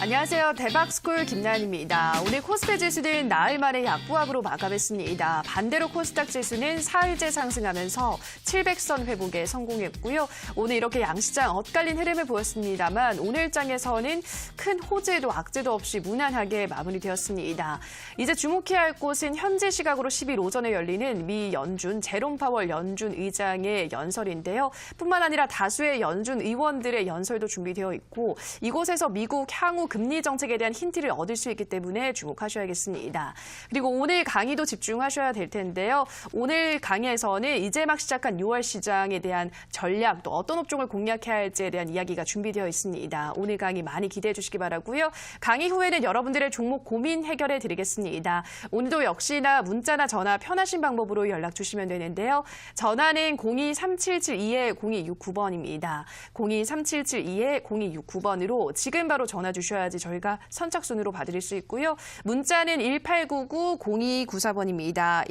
안녕하세요. 대박스쿨 김나연입니다. 오늘 코스피 지수는 나흘 만에 약보합으로 마감했습니다. 반대로 코스닥 지수는 사흘째 상승하면서 700선 회복에 성공했고요. 오늘 이렇게 양시장 엇갈린 흐름을 보였습니다만 오늘장에서는 큰 호재도 악재도 없이 무난하게 마무리되었습니다. 이제 주목해야 할 곳은 현재 시각으로 10일 오전에 열리는 미 연준 제롬 파월 연준 의장의 연설인데요. 뿐만 아니라 다수의 연준 의원들의 연설도 준비되어 있고 이곳에서 미국 향후 금리 정책에 대한 힌트를 얻을 수 있기 때문에 주목하셔야겠습니다. 그리고 오늘 강의도 집중하셔야 될 텐데요. 오늘 강의에서는 이제 막 시작한 6월 시장에 대한 전략, 또 어떤 업종을 공략해야 할지에 대한 이야기가 준비되어 있습니다. 오늘 강의 많이 기대해 주시기 바라고요. 강의 후에는 여러분들의 종목 고민 해결해 드리겠습니다. 오늘도 역시나 문자나 전화 편하신 방법으로 연락 주시면 되는데요. 전화는 023772-0269번입니다. 023772-0269번으로 지금 바로 전화 주셔야지 저희가 선착순으로 봐드릴 수 있고요. 문자는 1899-0294번입니다.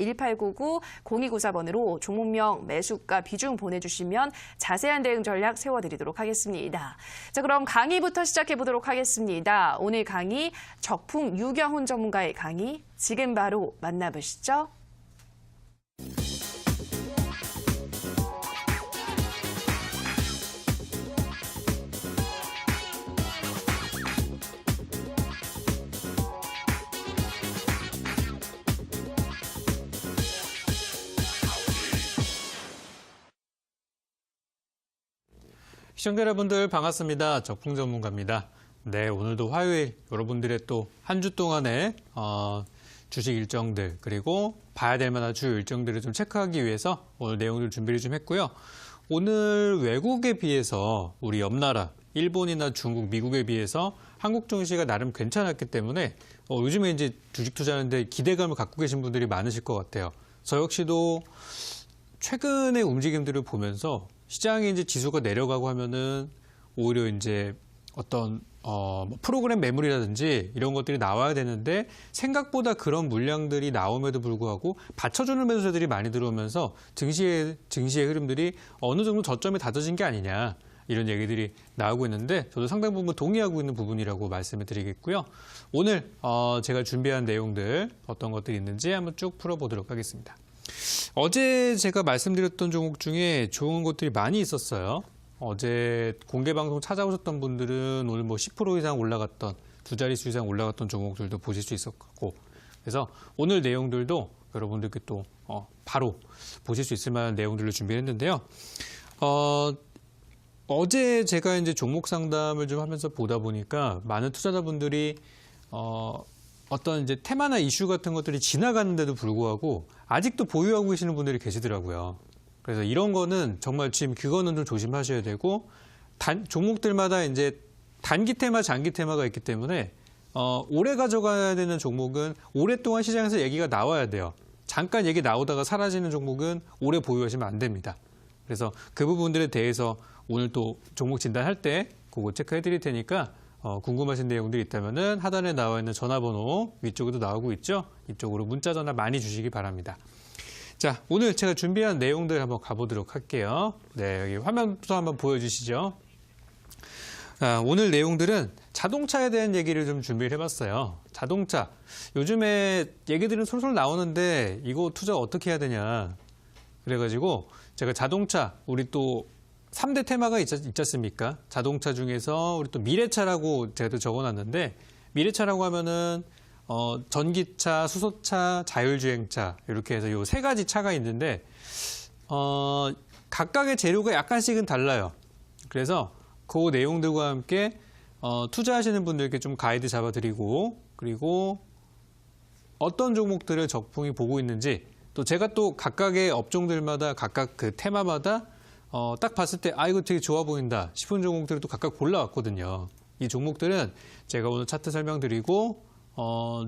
1899-0294번으로 종목명, 매수가, 비중 보내주시면 자세한 대응 전략 세워드리도록 하겠습니다. 자, 그럼 강의부터 시작해보도록 하겠습니다. 오늘 강의 적풍 유경훈 전문가의 강의 지금 바로 만나보시죠. 시청자 여러분들 반갑습니다. 적풍 전문가입니다. 네, 오늘도 화요일 여러분들의 또 한 주 동안의 주식 일정들 그리고 봐야 될 만한 주요 일정들을 좀 체크하기 위해서 오늘 내용들 준비를 좀 했고요. 오늘 외국에 비해서 우리 옆나라 일본이나 중국, 미국에 비해서 한국 증시가 나름 괜찮았기 때문에 요즘에 이제 주식 투자하는데 기대감을 갖고 계신 분들이 많으실 것 같아요. 저 역시도 최근의 움직임들을 보면서 시장에 이제 지수가 내려가고 하면은 오히려 이제 어떤 프로그램 매물이라든지 이런 것들이 나와야 되는데 생각보다 그런 물량들이 나옴에도 불구하고 받쳐주는 매수세들이 많이 들어오면서 증시의 흐름들이 어느 정도 저점에 다져진 게 아니냐 이런 얘기들이 나오고 있는데 저도 상당 부분 동의하고 있는 부분이라고 말씀을 드리겠고요. 오늘 제가 준비한 내용들 어떤 것들이 있는지 한번 쭉 풀어보도록 하겠습니다. 어제 제가 말씀드렸던 종목 중에 좋은 것들이 많이 있었어요. 어제 공개 방송 찾아오셨던 분들은 오늘 뭐 10% 이상 올라갔던, 두 자릿수 이상 올라갔던 종목들도 보실 수 있었고, 그래서 오늘 내용들도 여러분들께 또 바로 보실 수 있을 만한 내용들을 준비했는데요. 어제 제가 이제 종목 상담을 좀 하면서 보다 보니까 많은 투자자분들이 어떤 이제 테마나 이슈 같은 것들이 지나갔는데도 불구하고 아직도 보유하고 계시는 분들이 계시더라고요. 그래서 이런 거는 정말 지금 그거는 좀 조심하셔야 되고 종목들마다 이제 단기 테마, 장기 테마가 있기 때문에 오래 가져가야 되는 종목은 오랫동안 시장에서 얘기가 나와야 돼요. 잠깐 얘기 나오다가 사라지는 종목은 오래 보유하시면 안 됩니다. 그래서 그 부분들에 대해서 오늘 또 종목 진단할 때 그거 체크해 드릴 테니까 궁금하신 내용들이 있다면은 하단에 나와 있는 전화번호 위쪽에도 나오고 있죠. 이쪽으로 문자 전화 많이 주시기 바랍니다. 자, 오늘 제가 준비한 내용들 한번 가보도록 할게요. 네, 여기 화면부터 한번 보여주시죠. 오늘 내용들은 자동차에 대한 얘기를 좀 준비를 해봤어요. 자동차. 요즘에 얘기들은 솔솔 나오는데 이거 투자 어떻게 해야 되냐. 그래가지고 제가 자동차, 우리 또 3대 테마가 있지 않습니까? 자동차 중에서 우리 또 미래차라고 제가 또 적어놨는데 미래차라고 하면은 전기차, 수소차, 자율주행차 이렇게 해서 요 세 가지 차가 있는데 각각의 재료가 약간씩은 달라요. 그래서 그 내용들과 함께 투자하시는 분들께 좀 가이드 잡아드리고 그리고 어떤 종목들을 적풍이 보고 있는지 또 제가 또 각각의 업종들마다 각각 그 테마마다 딱 봤을 때 이거 되게 좋아 보인다 싶은 종목들을 또 각각 골라왔거든요. 이 종목들은 제가 오늘 차트 설명드리고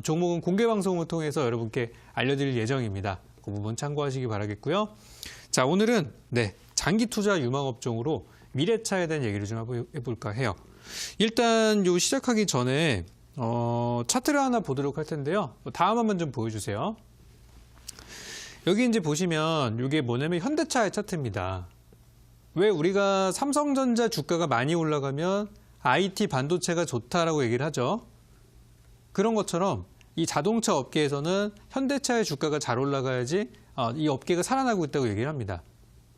종목은 공개 방송을 통해서 여러분께 알려드릴 예정입니다. 그 부분 참고하시기 바라겠고요. 자, 오늘은 장기 투자 유망 업종으로 미래차에 대한 얘기를 좀 해볼까 해요. 일단 요 시작하기 전에 차트를 하나 보도록 할 텐데요. 다음 한번 좀 보여주세요. 여기 이제 보시면 이게 뭐냐면 현대차의 차트입니다. 왜 우리가 삼성전자 주가가 많이 올라가면 IT 반도체가 좋다라고 얘기를 하죠. 그런 것처럼 이 자동차 업계에서는 현대차의 주가가 잘 올라가야지 이 업계가 살아나고 있다고 얘기를 합니다.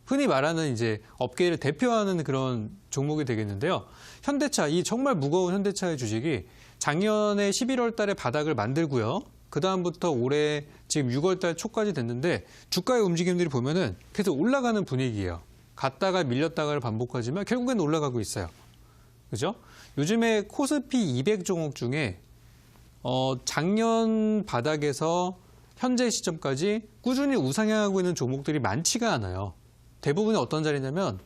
흔히 말하는 이제 업계를 대표하는 그런 종목이 되겠는데요. 현대차, 이 정말 무거운 현대차의 주식이 작년에 11월 달에 바닥을 만들고요. 그다음부터 올해 지금 6월 달 초까지 됐는데 주가의 움직임들이 보면은 계속 올라가는 분위기예요. 갔다가 밀렸다가를 반복하지만 결국엔 올라가고 있어요. 그죠? 요즘에 코스피 200 종목 중에 작년 바닥에서 현재 시점까지 꾸준히 우상향하고 있는 종목들이 많지가 않아요. 대부분이 어떤 자리냐면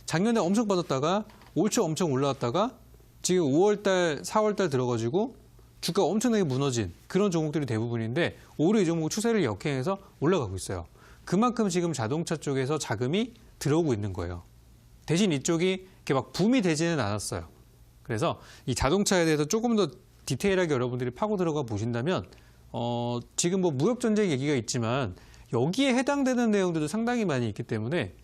작년에 엄청 빠졌다가 올 초 엄청 올라왔다가 지금 5월달, 4월달 들어가지고 주가가 엄청나게 무너진 그런 종목들이 대부분인데 올해 이 종목 추세를 역행해서 올라가고 있어요. 그만큼 지금 자동차 쪽에서 자금이 들어오고 있는 거예요. 대신 이쪽이 이렇게 막 붐이 되지는 않았어요. 그래서 이 자동차에 대해서 조금 더 디테일하게 여러분들이 파고 들어가 보신다면 지금 뭐 무역 전쟁 얘기가 있지만 여기에 해당되는 내용들도 상당히 많이 있기 때문에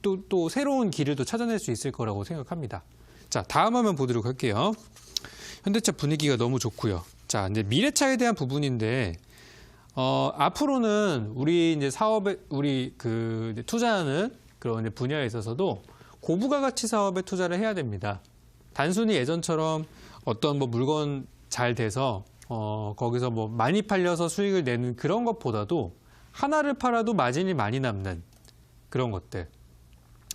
또 새로운 길을 또 찾아낼 수 있을 거라고 생각합니다. 자, 다음 화면 보도록 할게요. 현대차 분위기가 너무 좋고요. 자, 이제 미래차에 대한 부분인데 앞으로는 우리 이제 사업에 우리 이제 투자하는 그런 이제 분야에 있어서도 고부가 가치 사업에 투자를 해야 됩니다. 단순히 예전처럼 어떤 뭐 물건 잘 돼서 거기서 뭐 많이 팔려서 수익을 내는 그런 것보다도 하나를 팔아도 마진이 많이 남는 그런 것들.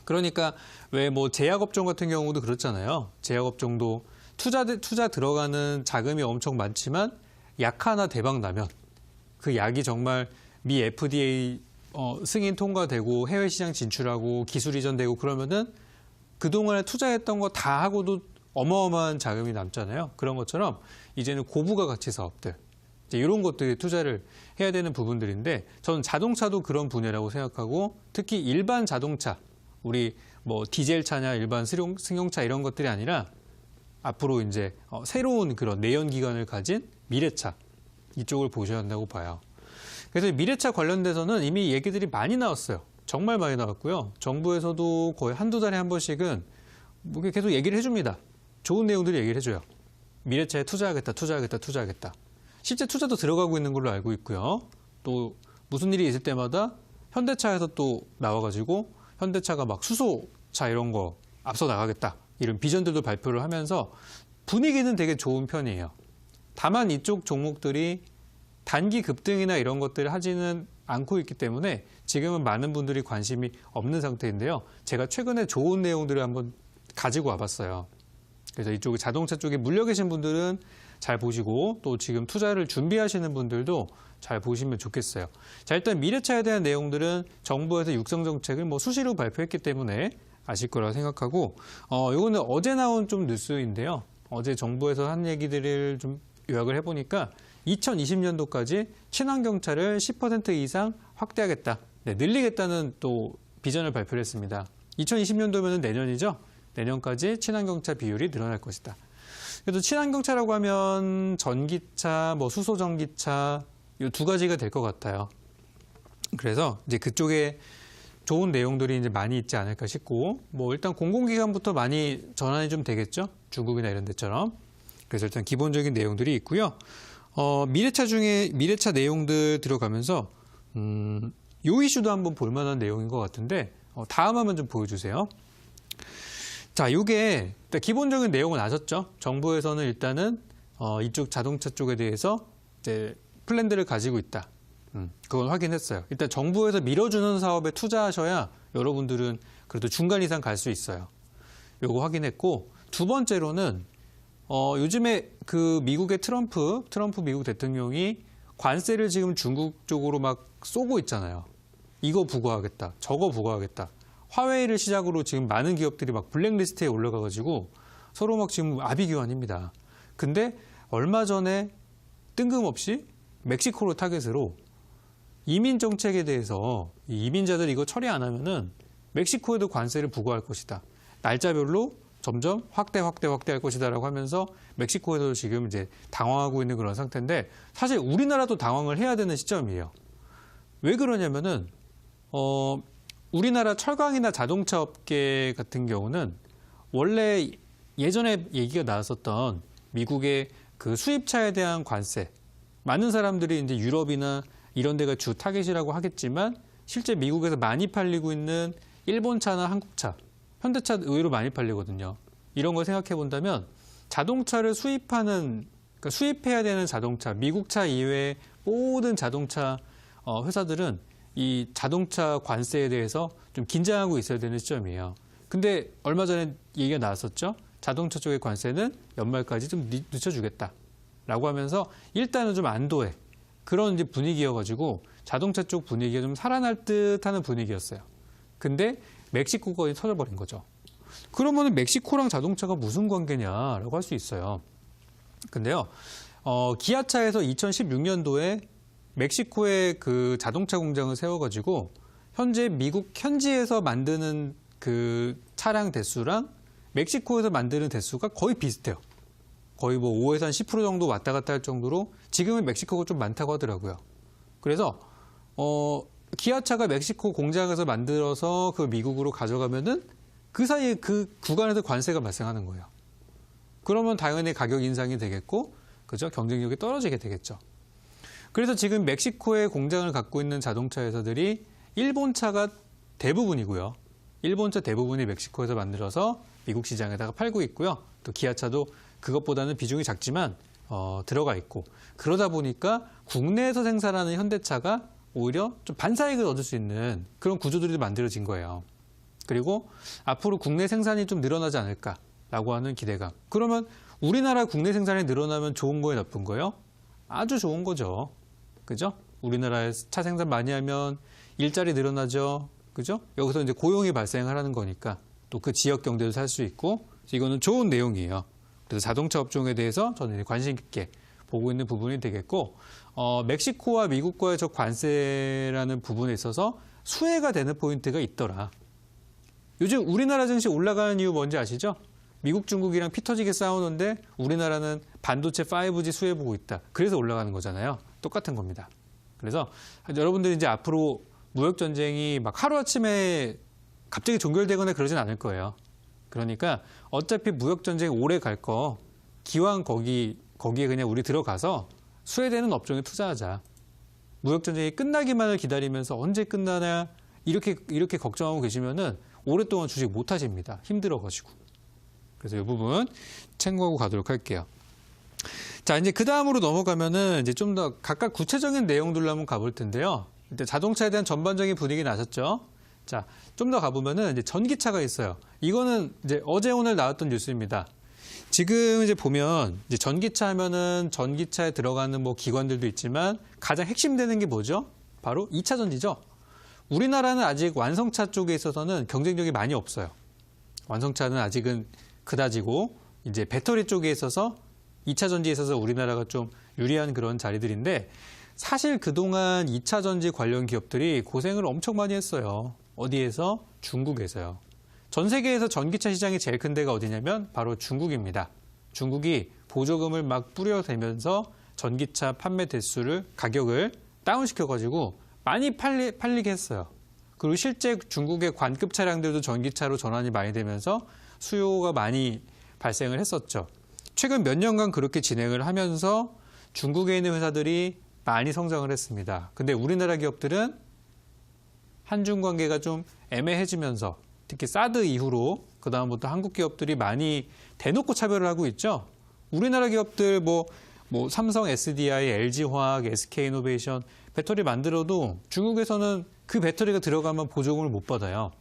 그러니까 왜 뭐 제약업종 같은 경우도 그렇잖아요. 제약업종도 투자 들어가는 자금이 엄청 많지만 약 하나 대박 나면 그 약이 정말 미 FDA 승인 통과되고 해외 시장 진출하고 기술 이전되고 그러면은 그동안에 투자했던 거 다 하고도 어마어마한 자금이 남잖아요. 그런 것처럼 이제는 고부가 가치 사업들 이제 이런 것들이 투자를 해야 되는 부분들인데 저는 자동차도 그런 분야라고 생각하고 특히 일반 자동차 우리 뭐 디젤 차냐 일반 승용차 이런 것들이 아니라 앞으로 이제 새로운 그런 내연기관을 가진 미래차 이쪽을 보셔야 한다고 봐요. 그래서 미래차 관련돼서는 이미 얘기들이 많이 나왔어요. 정말 많이 나왔고요. 정부에서도 거의 한두 달에 한 번씩은 뭐 계속 얘기를 해줍니다. 좋은 내용들을 얘기를 해줘요. 미래차에 투자하겠다. 실제 투자도 들어가고 있는 걸로 알고 있고요. 또 무슨 일이 있을 때마다 현대차에서 또 나와가지고 현대차가 막 수소차 이런 거 앞서 나가겠다. 이런 비전들도 발표를 하면서 분위기는 되게 좋은 편이에요. 다만 이쪽 종목들이 단기 급등이나 이런 것들을 하지는 않고 있기 때문에 지금은 많은 분들이 관심이 없는 상태인데요. 제가 최근에 좋은 내용들을 한번 가지고 와봤어요. 그래서 이쪽에 자동차 쪽에 물려 계신 분들은 잘 보시고 또 지금 투자를 준비하시는 분들도 잘 보시면 좋겠어요. 자, 일단 미래차에 대한 내용들은 정부에서 육성 정책을 뭐 수시로 발표했기 때문에 아실 거라고 생각하고 이거는 어제 나온 좀 뉴스인데요. 어제 정부에서 한 얘기들을 좀 요약을 해보니까 2020년도까지 친환경차를 10% 이상 확대하겠다. 네, 늘리겠다는 또 비전을 발표를 했습니다. 2020년도면 내년이죠. 내년까지 친환경차 비율이 늘어날 것이다. 그래도 친환경차라고 하면 전기차, 뭐 수소 전기차 이 두 가지가 될 것 같아요. 그래서 이제 그쪽에 좋은 내용들이 이제 많이 있지 않을까 싶고, 뭐 일단 공공기관부터 많이 전환이 좀 되겠죠. 중국이나 이런 데처럼. 그래서 일단 기본적인 내용들이 있고요. 미래차 중에 미래차 내용들 들어가면서 요 이슈도 한번 볼 만한 내용인 것 같은데 다음 화면 좀 보여주세요. 자, 이게 기본적인 내용은 아셨죠? 정부에서는 일단은 이쪽 자동차 쪽에 대해서 이제 플랜들을 가지고 있다. 그건 확인했어요. 일단 정부에서 밀어주는 사업에 투자하셔야 여러분들은 그래도 중간 이상 갈 수 있어요. 요거 확인했고 두 번째로는 요즘에 그 미국의 트럼프 미국 대통령이 관세를 지금 중국 쪽으로 막 쏘고 있잖아요. 이거 부과하겠다. 저거 부과하겠다. 화웨이를 시작으로 지금 많은 기업들이 막 블랙리스트에 올라가가지고 서로 막 지금 아비규환입니다. 근데 얼마 전에 뜬금없이 멕시코를 타겟으로 이민 정책에 대해서 이 이민자들 이거 처리 안 하면은 멕시코에도 관세를 부과할 것이다. 날짜별로 점점 확대할 것이다라고 하면서 멕시코에도 지금 이제 당황하고 있는 그런 상태인데 사실 우리나라도 당황을 해야 되는 시점이에요. 왜 그러냐면은 우리나라 철강이나 자동차 업계 같은 경우는 원래 예전에 얘기가 나왔었던 미국의 그 수입차에 대한 관세. 많은 사람들이 이제 유럽이나 이런 데가 주 타겟이라고 하겠지만 실제 미국에서 많이 팔리고 있는 일본차나 한국차, 현대차 의외로 많이 팔리거든요. 이런 걸 생각해 본다면 자동차를 그러니까 수입해야 되는 자동차, 미국차 이외의 모든 자동차 회사들은 이 자동차 관세에 대해서 좀 긴장하고 있어야 되는 시점이에요. 근데 얼마 전에 얘기가 나왔었죠. 자동차 쪽의 관세는 연말까지 좀 늦춰주겠다라고 하면서 일단은 좀 안도해. 그런 이제 분위기여가지고 자동차 쪽 분위기가 좀 살아날 듯하는 분위기였어요. 근데 멕시코가 터져버린 거죠. 그러면 멕시코랑 자동차가 무슨 관계냐라고 할 수 있어요. 근데요, 기아차에서 2016년도에 멕시코에 그 자동차 공장을 세워가지고 현재 미국 현지에서 만드는 그 차량 대수랑 멕시코에서 만드는 대수가 거의 비슷해요. 거의 뭐 5에서 한 10% 정도 왔다 갔다 할 정도로 지금은 멕시코가 좀 많다고 하더라고요. 그래서 기아차가 멕시코 공장에서 만들어서 그 미국으로 가져가면은 그 사이에 그 구간에서 관세가 발생하는 거예요. 그러면 당연히 가격 인상이 되겠고, 그죠? 경쟁력이 떨어지게 되겠죠. 그래서 지금 멕시코에 공장을 갖고 있는 자동차 회사들이 일본차가 대부분이고요. 일본차 대부분이 멕시코에서 만들어서 미국 시장에다가 팔고 있고요. 또 기아차도 그것보다는 비중이 작지만 들어가 있고, 그러다 보니까 국내에서 생산하는 현대차가 오히려 좀 반사이익을 얻을 수 있는 그런 구조들이 만들어진 거예요. 그리고 앞으로 국내 생산이 좀 늘어나지 않을까라고 하는 기대감. 그러면 우리나라 국내 생산이 늘어나면 좋은 거예요, 나쁜 거예요? 아주 좋은 거죠. 그죠? 우리나라에 차 생산 많이 하면 일자리 늘어나죠. 그죠? 여기서 이제 고용이 발생하라는 거니까 또 그 지역 경제도 살 수 있고, 이거는 좋은 내용이에요. 그래서 자동차 업종에 대해서 저는 관심 깊게 보고 있는 부분이 되겠고, 멕시코와 미국과의 저 관세라는 부분에 있어서 수혜가 되는 포인트가 있더라. 요즘 우리나라 증시 올라가는 이유 뭔지 아시죠? 미국, 중국이랑 피 터지게 싸우는데 우리나라는 반도체 5G 수혜 보고 있다. 그래서 올라가는 거잖아요. 똑같은 겁니다. 그래서 여러분들이 이제 앞으로 무역 전쟁이 막 하루아침에 갑자기 종결되거나 그러진 않을 거예요. 그러니까 어차피 무역 전쟁 오래 갈 거 기왕 거기에 그냥 우리 들어가서 수혜되는 업종에 투자하자. 무역 전쟁이 끝나기만을 기다리면서 언제 끝나나 이렇게 걱정하고 계시면은 오랫동안 주식 못 하십니다. 힘들어가지고. 그래서 이 부분 참고하고 가도록 할게요. 자, 이제 그 다음으로 넘어가면은 이제 좀 더 각각 구체적인 내용들로 한번 가볼 텐데요. 일단 자동차에 대한 전반적인 분위기 나셨죠? 자, 좀 더 가보면은 이제 전기차가 있어요. 이거는 이제 어제 오늘 나왔던 뉴스입니다. 지금 이제 보면 이제 전기차 하면은 전기차에 들어가는 뭐 기관들도 있지만 가장 핵심되는 게 뭐죠? 바로 2차 전지죠. 우리나라는 아직 완성차 쪽에 있어서는 경쟁력이 많이 없어요. 완성차는 아직은 그다지고 이제 배터리 쪽에 있어서 2차 전지에 있어서 우리나라가 좀 유리한 그런 자리들인데, 사실 그동안 2차 전지 관련 기업들이 고생을 엄청 많이 했어요. 어디에서? 중국에서요. 전 세계에서 전기차 시장이 제일 큰 데가 어디냐면 바로 중국입니다. 중국이 보조금을 막 뿌려대면서 전기차 판매 대수를, 가격을 다운시켜가지고 많이 팔리게 했어요. 그리고 실제 중국의 관급 차량들도 전기차로 전환이 많이 되면서 수요가 많이 발생을 했었죠. 최근 몇 년간 그렇게 진행을 하면서 중국에 있는 회사들이 많이 성장을 했습니다. 근데 우리나라 기업들은 한중 관계가 좀 애매해지면서 특히 사드 이후로 그다음부터 한국 기업들이 많이 대놓고 차별을 하고 있죠. 우리나라 기업들 뭐 삼성, SDI, LG화학, SK이노베이션 배터리 만들어도 중국에서는 그 배터리가 들어가면 보조금을 못 받아요.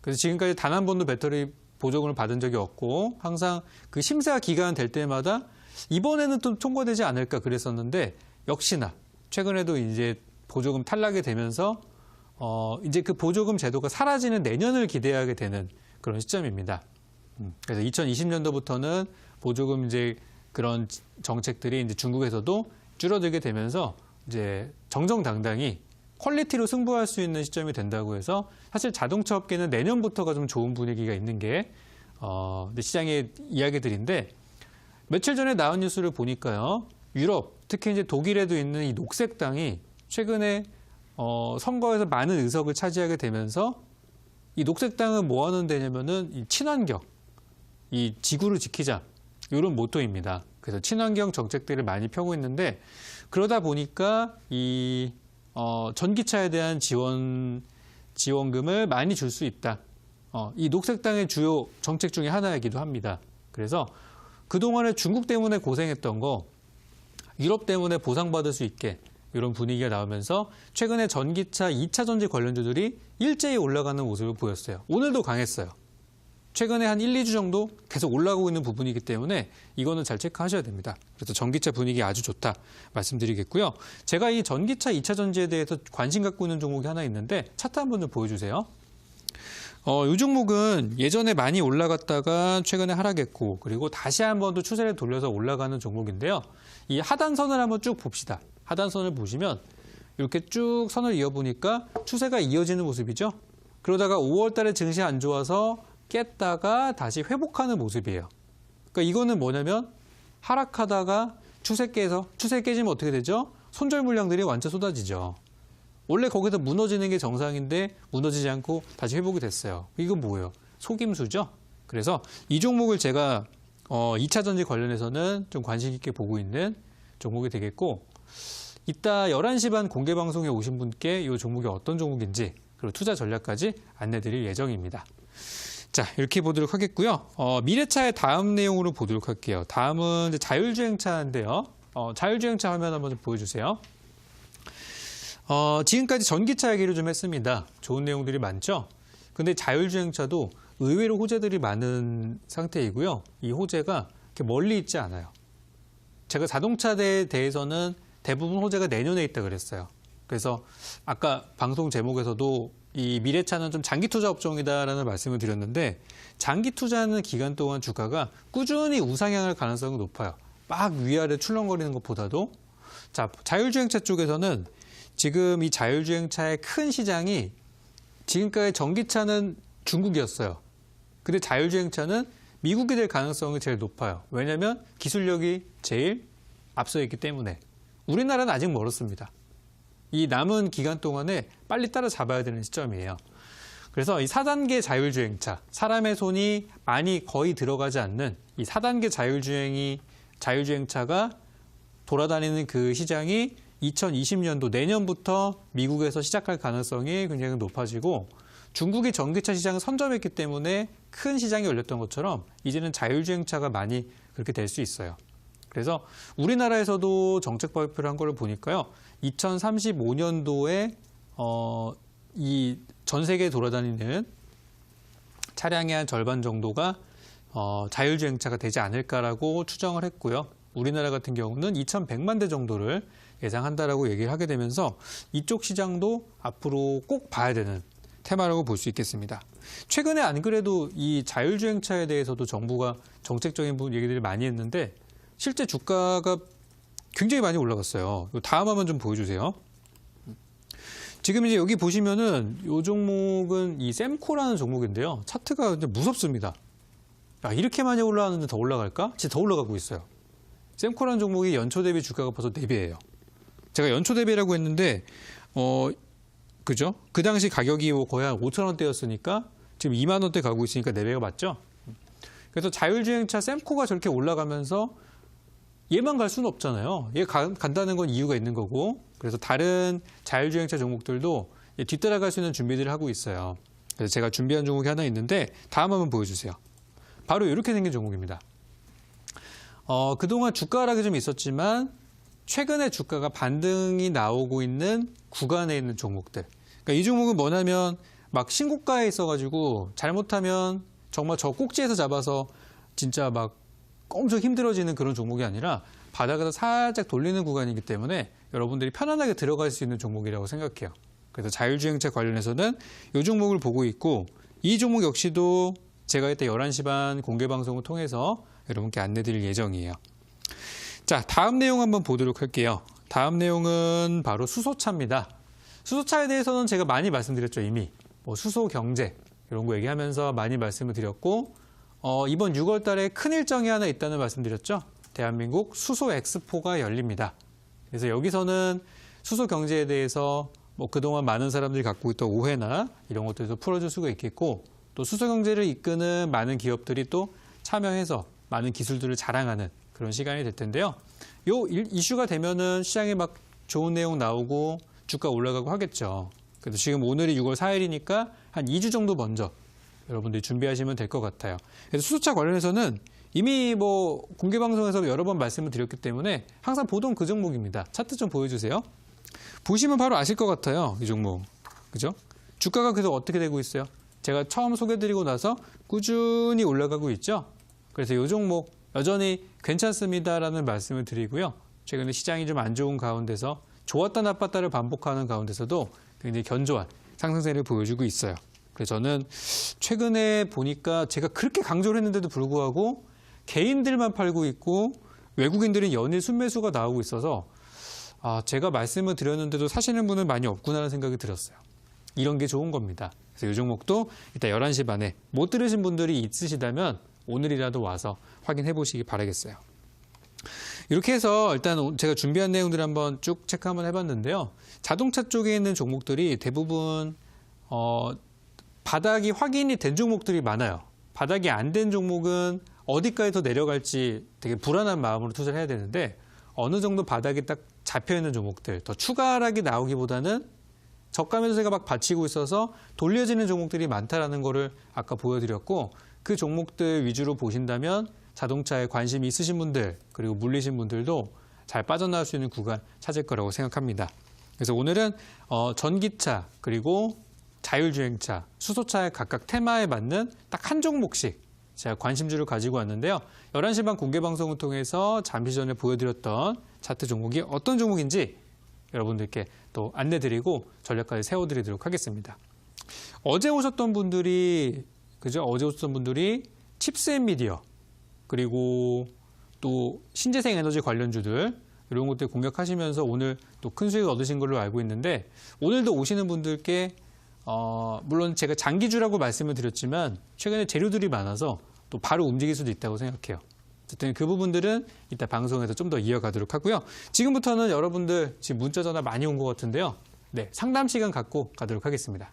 그래서 지금까지 단 한 번도 배터리 보조금을 받은 적이 없고 항상 그 심사 기간 될 때마다 이번에는 좀 통과되지 않을까 그랬었는데, 역시나 최근에도 이제 보조금 탈락이 되면서 이제 그 보조금 제도가 사라지는 내년을 기대하게 되는 그런 시점입니다. 그래서 2020년도부터는 보조금 이제 그런 정책들이 이제 중국에서도 줄어들게 되면서 이제 정정당당히 퀄리티로 승부할 수 있는 시점이 된다고 해서, 사실 자동차 업계는 내년부터가 좀 좋은 분위기가 있는 게 시장의 이야기들인데, 며칠 전에 나온 뉴스를 보니까요, 유럽, 특히 이제 독일에도 있는 이 녹색당이 최근에 선거에서 많은 의석을 차지하게 되면서, 이 녹색당은 뭐 하는 데냐면은 이 친환경, 이 지구를 지키자 이런 모토입니다. 그래서 친환경 정책들을 많이 펴고 있는데 그러다 보니까 이 전기차에 대한 지원금을 많이 줄 수 있다. 이 녹색당의 주요 정책 중에 하나이기도 합니다. 그래서 그동안에 중국 때문에 고생했던 거 유럽 때문에 보상받을 수 있게 이런 분위기가 나오면서 최근에 전기차 2차 전지 관련주들이 일제히 올라가는 모습을 보였어요. 오늘도 강했어요. 최근에 한 1, 2주 정도 계속 올라가고 있는 부분이기 때문에 이거는 잘 체크하셔야 됩니다. 그래서 전기차 분위기 아주 좋다 말씀드리겠고요. 제가 이 전기차 2차 전지에 대해서 관심 갖고 있는 종목이 하나 있는데 차트 한번 좀 보여주세요. 이 종목은 예전에 많이 올라갔다가 최근에 하락했고 그리고 다시 한번 또 추세를 돌려서 올라가는 종목인데요. 이 하단선을 한번 쭉 봅시다. 하단선을 보시면 이렇게 쭉 선을 이어보니까 추세가 이어지는 모습이죠. 그러다가 5월 달에 증시 안 좋아서 깼다가 다시 회복하는 모습이에요. 그러니까 이거는 뭐냐면 하락하다가 추세 깨지면 어떻게 되죠? 손절 물량들이 완전 쏟아지죠. 원래 거기서 무너지는 게 정상인데 무너지지 않고 다시 회복이 됐어요. 이건 뭐예요? 속임수죠. 그래서 이 종목을 제가 2차 전지 관련해서는 좀 관심 있게 보고 있는 종목이 되겠고 이따 11시 반 공개 방송에 오신 분께 이 종목이 어떤 종목인지 그리고 투자 전략까지 안내드릴 예정입니다. 자, 이렇게 보도록 하겠고요. 미래차의 다음 내용으로 보도록 할게요. 다음은 이제 자율주행차인데요. 자율주행차 화면 한번 좀 보여주세요. 지금까지 전기차 얘기를 좀 했습니다. 좋은 내용들이 많죠? 근데 자율주행차도 의외로 호재들이 많은 상태이고요. 이 호재가 이렇게 멀리 있지 않아요. 제가 자동차에 대해서는 대부분 호재가 내년에 있다 그랬어요. 그래서 아까 방송 제목에서도 이 미래차는 좀 장기 투자 업종이다라는 말씀을 드렸는데 장기 투자하는 기간 동안 주가가 꾸준히 우상향할 가능성이 높아요. 막 위아래 출렁거리는 것보다도. 자, 자율주행차 쪽에서는 지금 이 자율주행차의 큰 시장이 지금까지 전기차는 중국이었어요. 근데 자율주행차는 미국이 될 가능성이 제일 높아요. 왜냐하면 기술력이 제일 앞서 있기 때문에. 우리나라는 아직 멀었습니다. 이 남은 기간 동안에 빨리 따라잡아야 되는 시점이에요. 그래서 이 4단계 자율주행차, 사람의 손이 많이 거의 들어가지 않는 이 4단계 자율주행차가 돌아다니는 그 시장이 2020년도 내년부터 미국에서 시작할 가능성이 굉장히 높아지고 중국이 전기차 시장을 선점했기 때문에 큰 시장이 열렸던 것처럼 이제는 자율주행차가 많이 그렇게 될 수 있어요. 그래서 우리나라에서도 정책 발표를 한 걸 보니까요. 2035년도에 이 전 세계에 돌아다니는 차량의 한 절반 정도가 자율주행차가 되지 않을까라고 추정을 했고요. 우리나라 같은 경우는 2,100만 대 정도를 예상한다라고 얘기를 하게 되면서 이쪽 시장도 앞으로 꼭 봐야 되는 테마라고 볼 수 있겠습니다. 최근에 안 그래도 이 자율주행차에 대해서도 정부가 정책적인 얘기들을 많이 했는데 실제 주가가 굉장히 많이 올라갔어요. 다음 화면 좀 보여주세요. 지금 이제 여기 보시면은 이 종목은 이 셈코라는 종목인데요. 차트가 이제 무섭습니다. 야, 이렇게 많이 올라왔는데 더 올라갈까? 진짜 더 올라가고 있어요. 셈코라는 종목이 연초 대비 주가가 벌써 4배예요. 제가 연초 대비라고 했는데, 그죠? 그 당시 가격이 거의 한 5,000원대였으니까 지금 2만 원대 가고 있으니까 4배가 맞죠? 그래서 자율주행차 셈코가 저렇게 올라가면서 얘만 갈 수는 없잖아요. 얘 간다는 건 이유가 있는 거고. 그래서 다른 자율주행차 종목들도 뒤따라갈 수 있는 준비들을 하고 있어요. 그래서 제가 준비한 종목이 하나 있는데 다음 한번 보여주세요. 바로 이렇게 생긴 종목입니다. 그동안 주가 하락이 좀 있었지만 최근에 주가가 반등이 나오고 있는 구간에 있는 종목들. 그러니까 이 종목은 뭐냐면 막 신고가에 있어가지고 잘못하면 정말 저 꼭지에서 잡아서 진짜 막 엄청 힘들어지는 그런 종목이 아니라 바닥에서 살짝 돌리는 구간이기 때문에 여러분들이 편안하게 들어갈 수 있는 종목이라고 생각해요. 그래서 자율주행차 관련해서는 이 종목을 보고 있고 이 종목 역시도 제가 이때 11시 반 공개 방송을 통해서 여러분께 안내드릴 예정이에요. 자, 다음 내용 한번 보도록 할게요. 다음 내용은 바로 수소차입니다. 수소차에 대해서는 제가 많이 말씀드렸죠, 이미. 수소 경제 이런 거 얘기하면서 많이 말씀을 드렸고 이번 6월 달에 큰 일정이 하나 있다는 말씀드렸죠. 대한민국 수소 엑스포가 열립니다. 그래서 여기서는 수소 경제에 대해서 그동안 많은 사람들이 갖고 있던 오해나 이런 것들도 풀어줄 수가 있겠고 또 수소 경제를 이끄는 많은 기업들이 또 참여해서 많은 기술들을 자랑하는 그런 시간이 될 텐데요. 요 이슈가 되면은 시장에 막 좋은 내용 나오고 주가 올라가고 하겠죠. 그래서 지금 오늘이 6월 4일이니까 한 2주 정도 먼저 여러분들이 준비하시면 될 것 같아요. 그래서 수소차 관련해서는 이미 뭐 공개 방송에서 여러 번 말씀을 드렸기 때문에 항상 보던 그 종목입니다. 차트 좀 보여주세요. 보시면 바로 아실 것 같아요. 이 종목. 그죠? 주가가 계속 어떻게 되고 있어요? 제가 처음 소개드리고 나서 꾸준히 올라가고 있죠. 그래서 이 종목 여전히 괜찮습니다라는 말씀을 드리고요. 최근에 시장이 좀 안 좋은 가운데서 좋았다 나빴다를 반복하는 가운데서도 굉장히 견조한 상승세를 보여주고 있어요. 그래서 저는 최근에 보니까 제가 그렇게 강조를 했는데도 불구하고 개인들만 팔고 있고 외국인들은 연일 순매수가 나오고 있어서 제가 말씀을 드렸는데도 사시는 분은 많이 없구나라는 생각이 들었어요. 이런 게 좋은 겁니다. 그래서 이 종목도 이따 11시 반에 못 들으신 분들이 있으시다면 오늘이라도 와서 확인해 보시기 바라겠어요. 이렇게 해서 일단 제가 준비한 내용들을 한번 쭉 체크 한번 해봤는데요. 자동차 쪽에 있는 종목들이 대부분 바닥이 확인이 된 종목들이 많아요. 바닥이 안 된 종목은 어디까지 더 내려갈지 되게 불안한 마음으로 투자를 해야 되는데 어느 정도 바닥이 딱 잡혀있는 종목들, 더 추가 하락이 나오기보다는 저가 매수세가 막 받치고 있어서 돌려지는 종목들이 많다라는 거를 아까 보여드렸고 그 종목들 위주로 보신다면 자동차에 관심이 있으신 분들 그리고 물리신 분들도 잘 빠져나올 수 있는 구간 찾을 거라고 생각합니다. 그래서 오늘은 전기차 그리고 자율주행차, 수소차의 각각 테마에 맞는 딱 한 종목씩 제가 관심주를 가지고 왔는데요. 11시 반 공개 방송을 통해서 잠시 전에 보여드렸던 차트 종목이 어떤 종목인지 여러분들께 또 안내드리고 전략까지 세워드리도록 하겠습니다. 어제 오셨던 분들이 칩스앤미디어 그리고 또 신재생 에너지 관련주들 이런 것들 공략하시면서 오늘 또 큰 수익을 얻으신 걸로 알고 있는데 오늘도 오시는 분들께 물론 제가 장기주라고 말씀을 드렸지만 최근에 재료들이 많아서 또 바로 움직일 수도 있다고 생각해요. 어쨌든 그 부분들은 이따 방송에서 좀 더 이어가도록 하고요. 지금부터는 여러분들 지금 문자 전화 많이 온 것 같은데요. 네, 상담 시간 갖고 가도록 하겠습니다.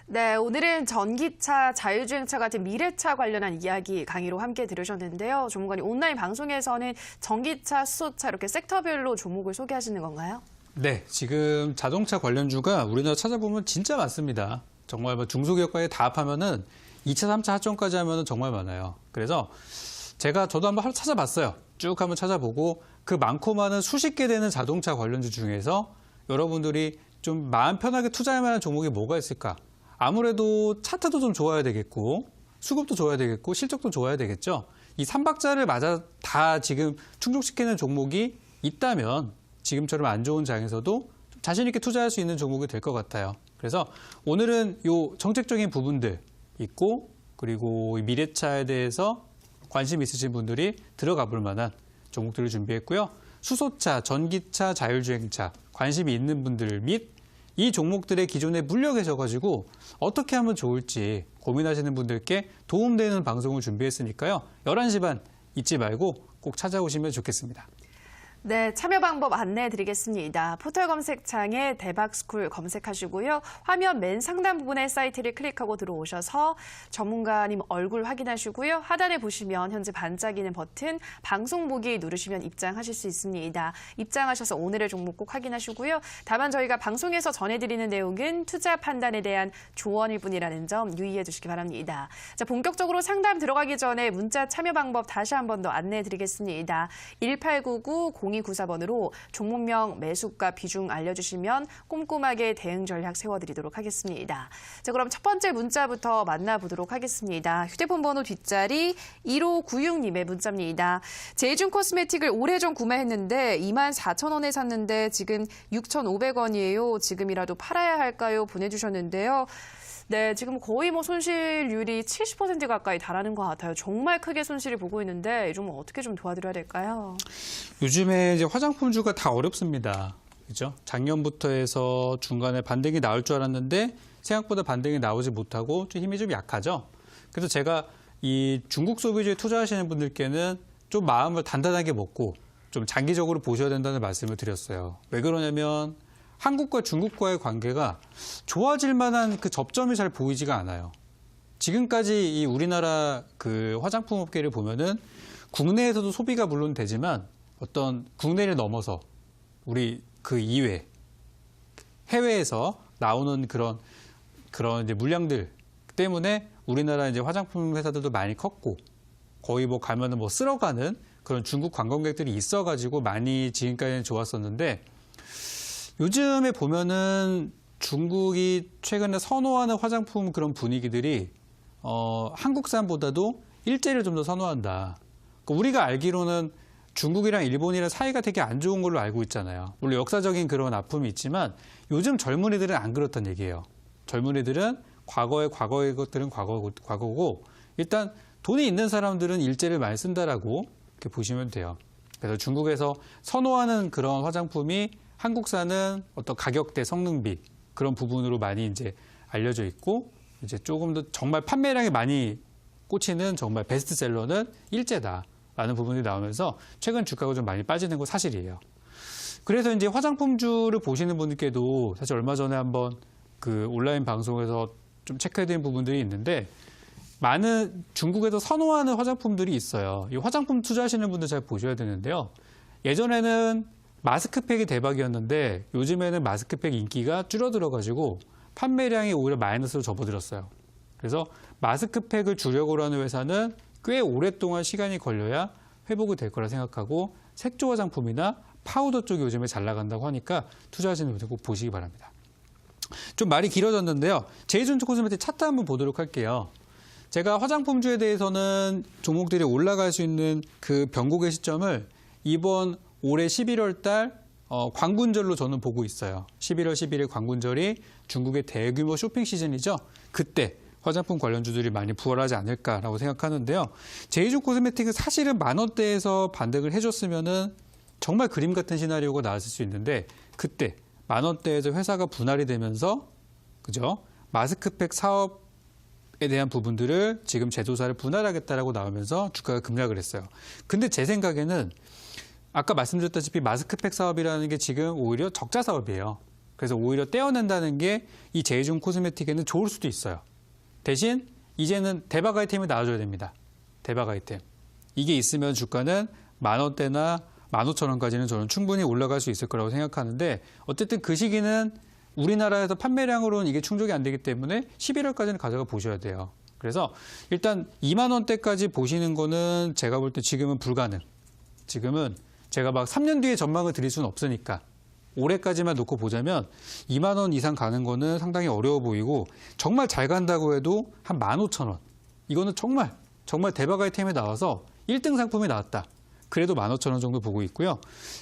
네, 오늘은 전기차, 자율주행차 같은 미래차 관련한 이야기 강의로 함께 들으셨는데요. 전문가님, 온라인 방송에서는 전기차, 수소차 이렇게 섹터별로 종목을 소개하시는 건가요? 네, 지금 자동차 관련주가 우리나라 찾아보면 진짜 많습니다. 정말 뭐 중소기업까지 다 합하면은 2차, 3차 하청까지 하면은 정말 많아요. 그래서 저도 한번 찾아봤어요. 쭉 한번 찾아보고 그 많고 많은 수십 개 되는 자동차 관련주 중에서 여러분들이 좀 마음 편하게 투자할 만한 종목이 뭐가 있을까? 아무래도 차트도 좀 좋아야 되겠고 수급도 좋아야 되겠고 실적도 좋아야 되겠죠. 이 3박자를 맞아 다 지금 충족시키는 종목이 있다면 지금처럼 안 좋은 장에서도 자신 있게 투자할 수 있는 종목이 될 것 같아요. 그래서 오늘은 요 정책적인 부분들 있고 그리고 미래차에 대해서 관심 있으신 분들이 들어가 볼 만한 종목들을 준비했고요. 수소차, 전기차, 자율주행차 관심이 있는 분들 및 이 종목들의 기존에 물려 계셔가지고 어떻게 하면 좋을지 고민하시는 분들께 도움되는 방송을 준비했으니까요. 11시 반 잊지 말고 꼭 찾아오시면 좋겠습니다. 네, 참여 방법 안내해 드리겠습니다. 포털 검색창에 대박스쿨 검색하시고요. 화면 맨 상단 부분의 사이트를 클릭하고 들어오셔서 전문가님 얼굴 확인하시고요. 하단에 보시면 현재 반짝이는 버튼 방송 보기 누르시면 입장하실 수 있습니다. 입장하셔서 오늘의 종목 꼭 확인하시고요. 다만 저희가 방송에서 전해드리는 내용은 투자 판단에 대한 조언일 뿐이라는 점 유의해 주시기 바랍니다. 자, 본격적으로 상담 들어가기 전에 문자 참여 방법 다시 한 번 더 안내해 드리겠습니다. 1899-0294번으로 종목명, 매수가, 비중 알려주시면 꼼꼼하게 대응 전략 세워드리도록 하겠습니다. 자, 그럼 첫 번째 문자부터 만나보도록 하겠습니다. 휴대폰 번호 뒷자리 1596님의 문자입니다. 제이준 코스메틱을 오래전 구매했는데 24,000원에 샀는데 지금 6,500원이에요. 지금이라도 팔아야 할까요? 보내주셨는데요. 네, 지금 거의 뭐 손실률이 70% 가까이 달하는 것 같아요. 정말 크게 손실을 보고 있는데 이 종목 어떻게 좀 도와드려야 될까요? 요즘에 이제 화장품주가 다 어렵습니다. 그죠? 작년부터 해서 중간에 반등이 나올 줄 알았는데 생각보다 반등이 나오지 못하고 좀 힘이 좀 약하죠. 그래서 제가 이 중국 소비주에 투자하시는 분들께는 좀 마음을 단단하게 먹고 좀 장기적으로 보셔야 된다는 말씀을 드렸어요. 왜 그러냐면 한국과 중국과의 관계가 좋아질 만한 그 접점이 잘 보이지가 않아요. 지금까지 이 우리나라 그 화장품 업계를 보면은 국내에서도 소비가 물론 되지만 어떤 국내를 넘어서 우리 그 이외 해외에서 나오는 그런 이제 물량들 때문에 우리나라 이제 화장품 회사들도 많이 컸고 거의 뭐 가면은 뭐 쓸어가는 그런 중국 관광객들이 있어가지고 많이 지금까지는 좋았었는데 요즘에 보면은 중국이 최근에 선호하는 화장품 그런 분위기들이 한국산보다도 일제를 좀 더 선호한다. 그러니까 우리가 알기로는 중국이랑 일본이랑 사이가 되게 안 좋은 걸로 알고 있잖아요. 물론 역사적인 그런 아픔이 있지만 요즘 젊은이들은 안 그렇다는 얘기예요. 젊은이들은 과거의 것들은 과거고 일단 돈이 있는 사람들은 일제를 많이 쓴다라고 이렇게 보시면 돼요. 그래서 중국에서 선호하는 그런 화장품이 한국산은 어떤 가격대, 성능비 그런 부분으로 많이 이제 알려져 있고 이제 조금 더 정말 판매량이 많이 꽂히는 정말 베스트셀러는 일제다라는 부분이 나오면서 최근 주가가 좀 많이 빠지는 건 사실이에요. 그래서 이제 화장품주를 보시는 분들께도 사실 얼마 전에 한번 그 온라인 방송에서 좀 체크해드린 부분들이 있는데 많은 중국에서 선호하는 화장품들이 있어요. 이 화장품 투자하시는 분들 잘 보셔야 되는데요. 예전에는 마스크팩이 대박이었는데 요즘에는 마스크팩 인기가 줄어들어가지고 판매량이 오히려 마이너스로 접어들었어요. 그래서 마스크팩을 주력으로 하는 회사는 꽤 오랫동안 시간이 걸려야 회복이 될 거라 생각하고 색조 화장품이나 파우더 쪽이 요즘에 잘 나간다고 하니까 투자하시는 분들 꼭 보시기 바랍니다. 좀 말이 길어졌는데요. 제이준트 코스메틱 차트 한번 보도록 할게요. 제가 화장품주에 대해서는 종목들이 올라갈 수 있는 그 변곡의 시점을 이번 올해 11월 달 광군절로 저는 보고 있어요. 11월 11일 광군절이 중국의 대규모 쇼핑 시즌이죠. 그때 화장품 관련주들이 많이 부활하지 않을까라고 생각하는데요. 제이준 코스메틱은 사실은 10,000원대에서 반등을 해줬으면은 정말 그림 같은 시나리오가 나왔을 수 있는데 그때 10,000원대에서 회사가 분할이 되면서 그죠? 마스크팩 사업에 대한 부분들을 지금 제조사를 분할하겠다라고 나오면서 주가가 급락을 했어요. 근데 제 생각에는 아까 말씀드렸다시피 마스크팩 사업이라는 게 지금 오히려 적자 사업이에요. 그래서 오히려 떼어낸다는 게 이 제이준 코스메틱에는 좋을 수도 있어요. 대신 이제는 대박 아이템이 나와줘야 됩니다. 대박 아이템. 이게 있으면 주가는 10,000원대나 15,000원까지는 저는 충분히 올라갈 수 있을 거라고 생각하는데 어쨌든 그 시기는 우리나라에서 판매량으로는 이게 충족이 안 되기 때문에 11월까지는 가져가 보셔야 돼요. 그래서 일단 20,000원대까지 보시는 거는 제가 볼 때 지금은 불가능. 지금은 제가 막 3년 뒤에 전망을 드릴 수는 없으니까 올해까지만 놓고 보자면 20,000원 이상 가는 거는 상당히 어려워 보이고 정말 잘 간다고 해도 한 15,000원. 이거는 정말 대박 아이템이 나와서 1등 상품이 나왔다. 그래도 15,000원 정도 보고 있고요.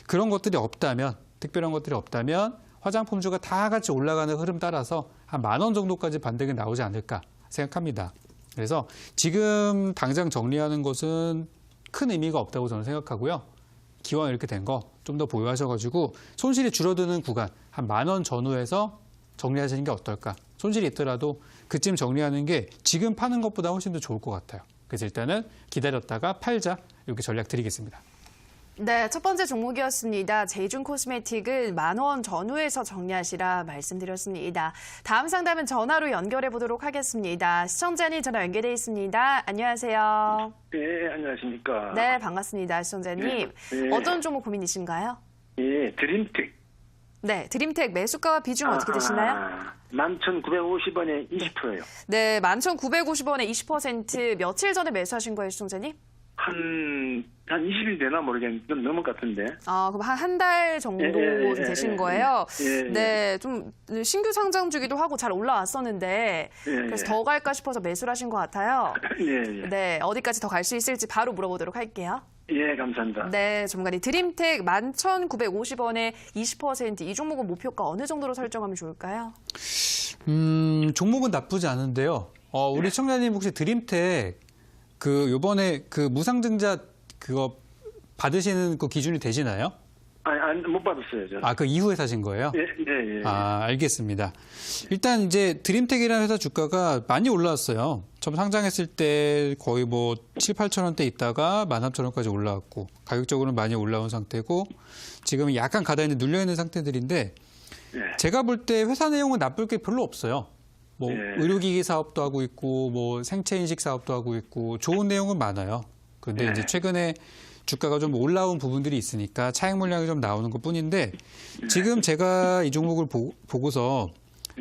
그런 것들이 없다면, 특별한 것들이 없다면 화장품주가 다 같이 올라가는 흐름 따라서 한 10,000원 정도까지 반등이 나오지 않을까 생각합니다. 그래서 지금 당장 정리하는 것은 큰 의미가 없다고 저는 생각하고요. 기왕 이렇게 된 거 좀 더 보유하셔가지고 손실이 줄어드는 구간 한 10,000원 전후에서 정리하시는 게 어떨까. 손실이 있더라도 그쯤 정리하는 게 지금 파는 것보다 훨씬 더 좋을 것 같아요. 그래서 일단은 기다렸다가 팔자 이렇게 전략 드리겠습니다. 네, 첫 번째 종목이었습니다. 제이준 코스메틱은 10,000원 전후에서 정리하시라 말씀드렸습니다. 다음 상담은 전화로 연결해 보도록 하겠습니다. 시청자님 전화 연결돼 있습니다. 안녕하세요. 네, 안녕하십니까. 네, 반갑습니다. 시청자님. 네. 어떤 종목 고민이신가요? 예, 드림텍. 네, 드림텍 매수가와 비중 어떻게 되시나요? 11,950원에 20%예요. 네, 11,950원에 20% 며칠 전에 매수하신 거예요, 시청자님? 한 20일 되나 모르겠는데 좀 넘은 것 같은데. 아, 그럼 한 달 정도 되신 거예요? 네, 좀 신규 상장주기도 하고 잘 올라왔었는데 그래서 더 갈까 싶어서 매수를 하신 것 같아요. 예. 네, 어디까지 더 갈 수 있을지 바로 물어보도록 할게요. 예, 감사합니다. 네, 전문가님. 드림텍 11,950원에 20% 이 종목은 목표가 어느 정도로 설정하면 좋을까요? 종목은 나쁘지 않은데요. 우리 시청자님 혹시 드림텍 요번에 그 무상증자 그거 받으시는 그 기준이 되시나요? 아니, 못 받았어요. 저는. 아, 그 이후에 사신 거예요? 예, 예, 예. 아, 알겠습니다. 일단 이제 드림텍이라는 회사 주가가 많이 올라왔어요. 처음 상장했을 때 거의 뭐 7, 8천 원대 있다가 13,000원까지 올라왔고 가격적으로는 많이 올라온 상태고 지금은 약간 가다있는 눌려있는 상태들인데 예. 제가 볼 때 회사 내용은 나쁠 게 별로 없어요. 뭐 예. 의료기기 사업도 하고 있고 뭐 생체인식 사업도 하고 있고 좋은 내용은 많아요. 그런데 예. 이제 최근에 주가가 좀 올라온 부분들이 있으니까 차익 물량이 좀 나오는 것뿐인데 지금 제가 이 종목을 보고서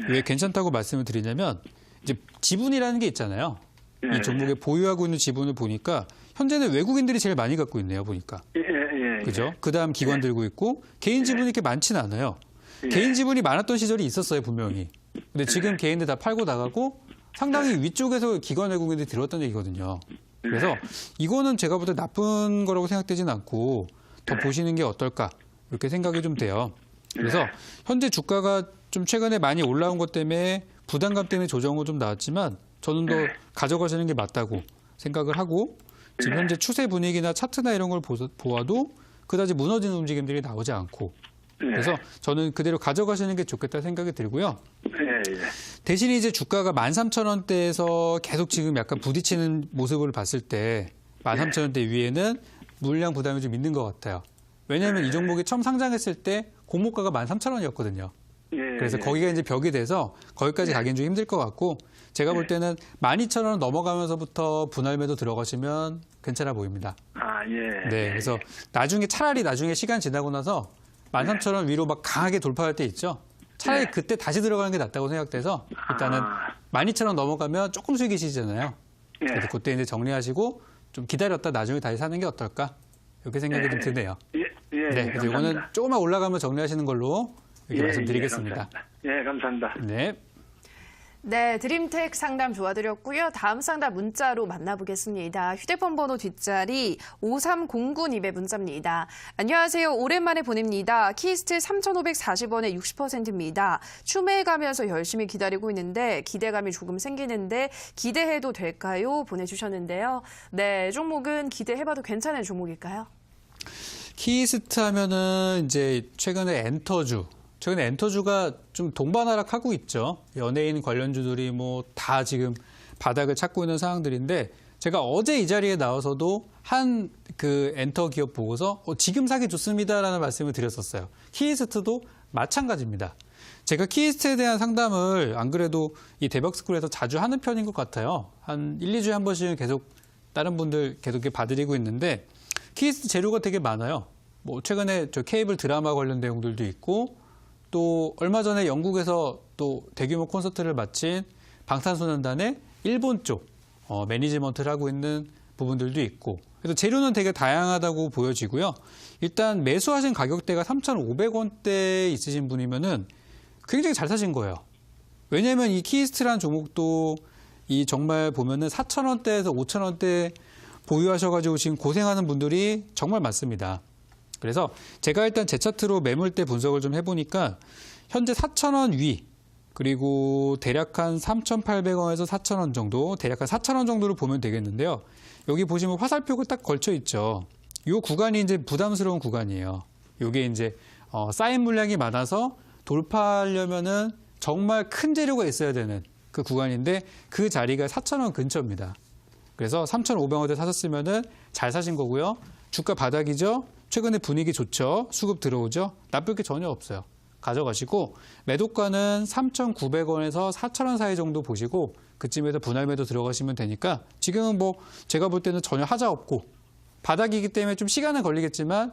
왜 괜찮다고 말씀을 드리냐면 이제 지분이라는 게 있잖아요. 예. 이 종목에 보유하고 있는 지분을 보니까 현재는 외국인들이 제일 많이 갖고 있네요. 보니까. 예, 예, 예. 그죠? 그다음 기관 들고 있고 개인 지분이 이렇게 많지는 않아요. 예. 개인 지분이 많았던 시절이 있었어요, 분명히. 근데 지금 개인들 다 팔고 나가고 상당히 위쪽에서 기관 외국인들이 들어왔다는 얘기거든요. 그래서 이거는 제가 볼 때 나쁜 거라고 생각되지는 않고 더 보시는 게 어떨까 이렇게 생각이 좀 돼요. 그래서 현재 주가가 좀 최근에 많이 올라온 것 때문에 부담감 때문에 조정은 좀 나왔지만 저는 더 가져가시는 게 맞다고 생각을 하고 지금 현재 추세 분위기나 차트나 이런 걸 보아도 그다지 무너지는 움직임들이 나오지 않고 그래서 저는 그대로 가져가시는 게 좋겠다 생각이 들고요. 예, 예. 대신 이제 주가가 13,000원대에서 계속 지금 약간 부딪히는 모습을 봤을 때 13,000원대 위에는 물량 부담이 좀 있는 것 같아요. 왜냐하면 이 종목이 처음 상장했을 때 공모가가 13,000원이었거든요. 예. 그래서 거기가 이제 벽이 돼서 거기까지 가긴 좀 힘들 것 같고 제가 볼 때는 12,000원 넘어가면서부터 분할 매도 들어가시면 괜찮아 보입니다. 아, 예. 네, 그래서 차라리 나중에 시간 지나고 나서 13,000원 위로 막 강하게 돌파할 때 있죠. 차라리 그때 다시 들어가는 게 낫다고 생각돼서 일단은 12,000원 넘어가면 조금 수익이시잖아요. 예. 그래서 그때 이제 정리하시고 좀 기다렸다 나중에 다시 사는 게 어떨까? 이렇게 생각이 좀 드네요. 예, 예. 네, 예, 그래서 이거는 감사합니다. 조금만 올라가면 정리하시는 걸로 이렇게 말씀드리겠습니다. 예, 감사합니다. 네. 네, 드림텍 상담 도와드렸고요. 다음 상담 문자로 만나보겠습니다. 휴대폰 번호 뒷자리 5309님의 문자입니다. 안녕하세요. 오랜만에 보냅니다. 키스트 3,540원에 60%입니다. 추매가면서 열심히 기다리고 있는데 기대감이 조금 생기는데 기대해도 될까요? 보내주셨는데요. 네, 종목은 기대해봐도 괜찮은 종목일까요? 키스트 하면은 이제 최근에 엔터주가 좀 동반하락하고 있죠. 연예인 관련주들이 뭐 다 지금 바닥을 찾고 있는 상황들인데 제가 어제 이 자리에 나와서도 한 그 엔터 기업 보고서 지금 사기 좋습니다라는 말씀을 드렸었어요. 키스트도 마찬가지입니다. 제가 키스트에 대한 상담을 안 그래도 이 대박스쿨에서 자주 하는 편인 것 같아요. 한 1, 2주에 한 번씩은 계속 다른 분들 계속 이렇게 봐드리고 있는데 키스트 재료가 되게 많아요. 뭐 최근에 저 케이블 드라마 관련 내용들도 있고 또 얼마 전에 영국에서 또 대규모 콘서트를 마친 방탄소년단의 일본 쪽 매니지먼트를 하고 있는 부분들도 있고 그래서 재료는 되게 다양하다고 보여지고요. 일단 매수하신 가격대가 3,500원대 있으신 분이면은 굉장히 잘 사신 거예요. 왜냐하면 이 키스트라는 종목도 이 정말 보면은 4,000원대에서 5,000원대 보유하셔가지고 지금 고생하는 분들이 정말 많습니다. 그래서 제가 일단 제 차트로 매물대 분석을 좀 해보니까 현재 4,000원 위 그리고 대략 한 3,800원에서 4,000원 정도 대략 한 4,000원 정도로 보면 되겠는데요. 여기 보시면 화살표가 딱 걸쳐 있죠. 이 구간이 이제 부담스러운 구간이에요. 이게 이제 쌓인 물량이 많아서 돌파하려면은 정말 큰 재료가 있어야 되는 그 구간인데 그 자리가 4,000원 근처입니다. 그래서 3,500원대 사셨으면은 잘 사신 거고요. 주가 바닥이죠. 최근에 분위기 좋죠. 수급 들어오죠. 나쁠 게 전혀 없어요. 가져가시고 매도가는 3,900원에서 4,000원 사이 정도 보시고 그쯤에서 분할 매도 들어가시면 되니까 지금은 뭐 제가 볼 때는 전혀 하자 없고 바닥이기 때문에 좀 시간은 걸리겠지만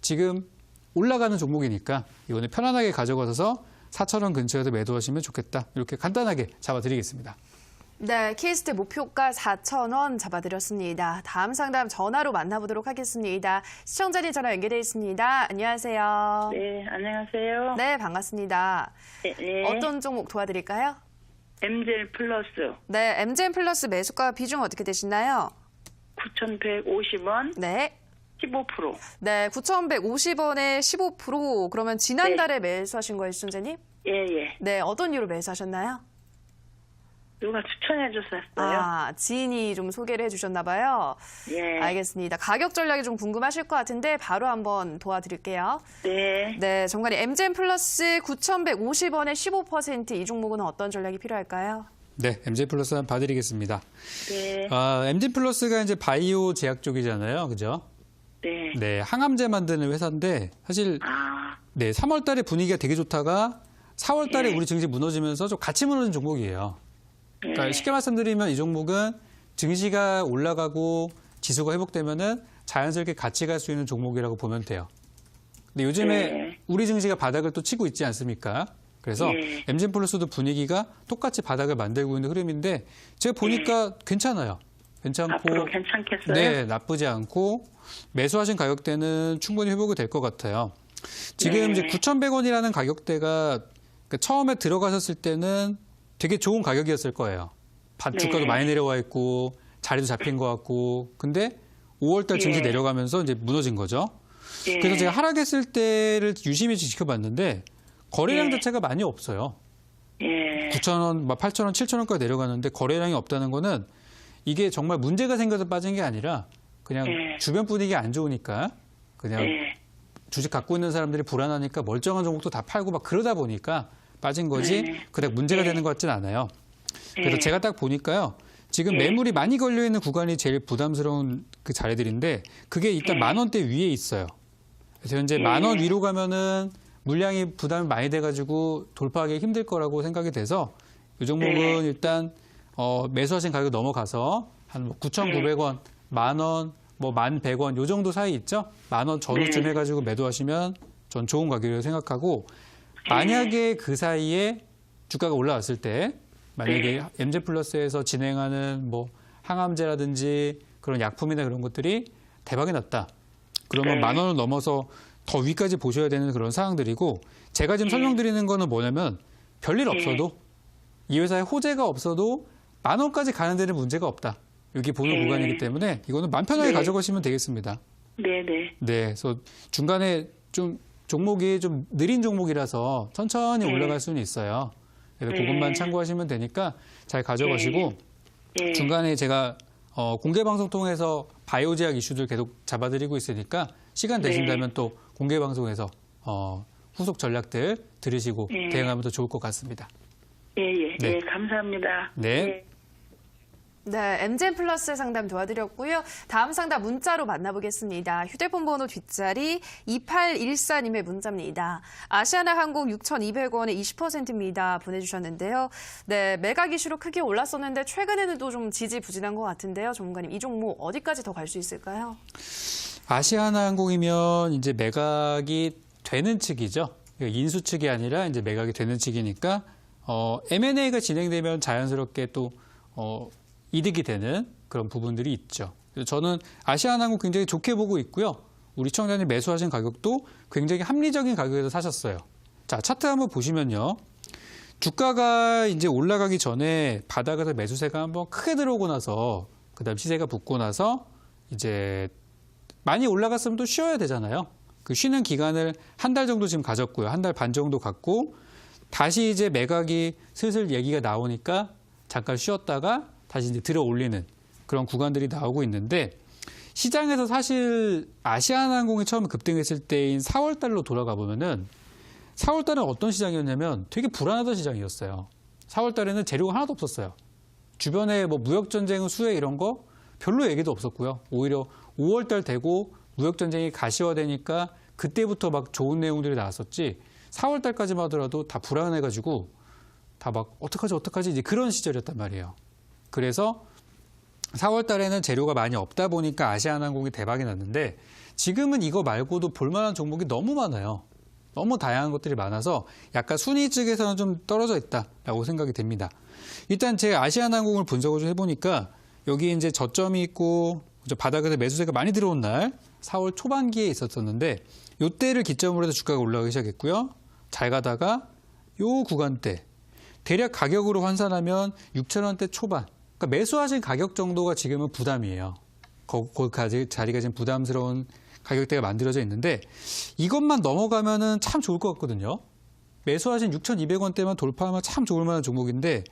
지금 올라가는 종목이니까 이거는 편안하게 가져가서 4,000원 근처에서 매도하시면 좋겠다. 이렇게 간단하게 잡아드리겠습니다. 네, 키스트 목표가 4,000원 잡아드렸습니다. 다음 상담 전화로 만나보도록 하겠습니다. 시청자님 전화 연결돼 있습니다. 안녕하세요. 네, 안녕하세요. 네, 반갑습니다. 네. 어떤 종목 도와드릴까요? 엠젤 플러스 네, MGM 플러스 매수가 비중 어떻게 되시나요? 9,150원, 네. 15%. 네, 9,150원에 15%. 그러면 지난달에 매수하신 거예요, 시청자님? 예, 예. 네, 어떤 이유로 매수하셨나요? 누가 추천해 줬었어요. 아, 지인이 좀 소개를 해주셨나 봐요. 예. 알겠습니다. 가격 전략이 좀 궁금하실 것 같은데 바로 한번 도와드릴게요. 네. 네, 정관이 MGM 플러스 9,150원에 15%이 종목은 어떤 전략이 필요할까요? 네, MZ 플러스 한번 봐드리겠습니다. 네. MZ 플러스가 이제 바이오 제약 쪽이잖아요. 그죠? 네. 네, 항암제 만드는 회사인데 사실 아, 네, 3월 달에 분위기가 되게 좋다가 4월 달에 예. 우리 증시 무너지면서 좀 같이 무너진 종목이에요. 그러니까 예. 쉽게 말씀드리면 이 종목은 증시가 올라가고 지수가 회복되면은 자연스럽게 같이 갈 수 있는 종목이라고 보면 돼요. 근데 요즘에 예. 우리 증시가 바닥을 또 치고 있지 않습니까? 그래서 예. MGM 플러스도 분위기가 똑같이 바닥을 만들고 있는 흐름인데 제가 보니까 괜찮아요. 괜찮고 앞으로 괜찮겠어요? 네, 나쁘지 않고 매수하신 가격대는 충분히 회복이 될 것 같아요. 지금 네. 이제 9,100원이라는 가격대가 그 처음에 들어가셨을 때는 되게 좋은 가격이었을 거예요. 네. 주가도 많이 내려와 있고 자리도 잡힌 것 같고 근데 5월달 증시 예. 내려가면서 이제 무너진 거죠. 예. 그래서 제가 하락했을 때를 유심히 지켜봤는데 거래량 예. 자체가 많이 없어요. 예. 9,000원, 8,000원, 7,000원까지 내려가는데 거래량이 없다는 거는 이게 정말 문제가 생겨서 빠진 게 아니라 그냥 예. 주변 분위기 안 좋으니까 그냥 예. 주식 갖고 있는 사람들이 불안하니까 멀쩡한 종목도 다 팔고 막 그러다 보니까 빠진 거지 네. 그닥 문제가 네. 되는 것 같진 않아요. 그래서 예. 제가 딱 보니까요. 지금 네. 매물이 많이 걸려 있는 구간이 제일 부담스러운 그 자리들인데 그게 일단 네. 10,000원대 위에 있어요. 그래서 현재 네. 10,000원 위로 가면은 물량이 부담이 많이 돼가지고 돌파하기 힘들 거라고 생각이 돼서 이 종목은 네. 일단 매수하신 가격 넘어가서 한 9,900원, 10,000원, 뭐 11,100원 요 정도 사이 있죠? 10,000원 전후쯤 네. 해가지고 매도하시면 전 좋은 가격이라고 생각하고 만약에 그 사이에 주가가 올라왔을 때 만약에 네. MZ 플러스에서 진행하는 뭐 항암제라든지 그런 약품이나 그런 것들이 대박이 났다. 그러면 네. 10,000원을 넘어서 더 위까지 보셔야 되는 그런 상황들이고 제가 지금 설명드리는 거는 뭐냐면 별일 없어도 이 회사에 호재가 없어도 10,000원까지 가는 데는 문제가 없다. 여기 보는 네. 구간이기 때문에 이거는 마음 편하게 네. 가져가시면 되겠습니다. 네네. 네, 그래서 중간에 좀 종목이 좀 느린 종목이라서 천천히 네. 올라갈 수는 있어요. 그래서 네. 그것만 참고하시면 되니까 잘 가져가시고 예. 중간에 제가 공개 방송 통해서 바이오 제약 이슈들 계속 잡아드리고 있으니까 시간 네. 되신다면 또 공개 방송에서 후속 전략들 들으시고 네. 대응하면 더 좋을 것 같습니다. 예. 네. 예. 감사합니다. 네. 예. 네, MGM 플러스 상담 도와드렸고요. 다음 상담 문자로 만나보겠습니다. 휴대폰 번호 뒷자리 2814님의 문자입니다. 아시아나항공 6,200원에 20%입니다. 보내주셨는데요. 네, 매각 이슈로 크게 올랐었는데 최근에는 또 좀 지지부진한 것 같은데요. 전문가님, 이 종목 어디까지 더 갈 수 있을까요? 아시아나항공이면 이제 매각이 되는 측이죠. 인수 측이 아니라 이제 매각이 되는 측이니까 M&A가 진행되면 자연스럽게 또 이득이 되는 그런 부분들이 있죠. 그래서 저는 아시아나항공 굉장히 좋게 보고 있고요. 우리 시청자님 매수하신 가격도 굉장히 합리적인 가격에서 사셨어요. 자, 차트 한번 보시면요. 주가가 이제 올라가기 전에 바닥에서 매수세가 한번 크게 들어오고 나서 그다음 시세가 붙고 나서 이제 많이 올라갔으면 또 쉬어야 되잖아요. 그 쉬는 기간을 한 달 정도 지금 가졌고요. 한 달 반 정도 갔고 다시 이제 매각이 슬슬 얘기가 나오니까 잠깐 쉬었다가 다시 이제 들어 올리는 그런 구간들이 나오고 있는데 시장에서 사실 아시아나항공이 처음 급등했을 때인 4월 달로 돌아가 보면은 4월 달은 어떤 시장이었냐면 되게 불안하던 시장이었어요. 4월 달에는 재료가 하나도 없었어요. 주변에 뭐 무역 전쟁 수혜 이런 거 별로 얘기도 없었고요. 오히려 5월 달 되고 무역 전쟁이 가시화되니까 그때부터 막 좋은 내용들이 나왔었지 4월 달까지만 하더라도 다 불안해가지고 다 막 어떡하지 이제 그런 시절이었단 말이에요. 그래서 4월 달에는 재료가 많이 없다 보니까 아시아나항공이 대박이 났는데 지금은 이거 말고도 볼만한 종목이 너무 많아요. 너무 다양한 것들이 많아서 약간 순위 측에서는 좀 떨어져 있다라고 생각이 됩니다. 일단 제 아시아나항공을 분석을 좀 해보니까 여기 이제 저점이 있고 바닥에서 매수세가 많이 들어온 날 4월 초반기에 있었었는데 이때를 기점으로 해서 주가가 올라가기 시작했고요. 잘 가다가 요 구간대 대략 가격으로 환산하면 6,000원대 초반 그러니까 매수하신 가격 정도가 지금은 부담이에요. 거기까지 자리가 지금 부담스러운 가격대가 만들어져 있는데 이것만 넘어가면은 참 좋을 것 같거든요. 매수하신 6,200원대만 돌파하면 참 좋을 만한 종목인데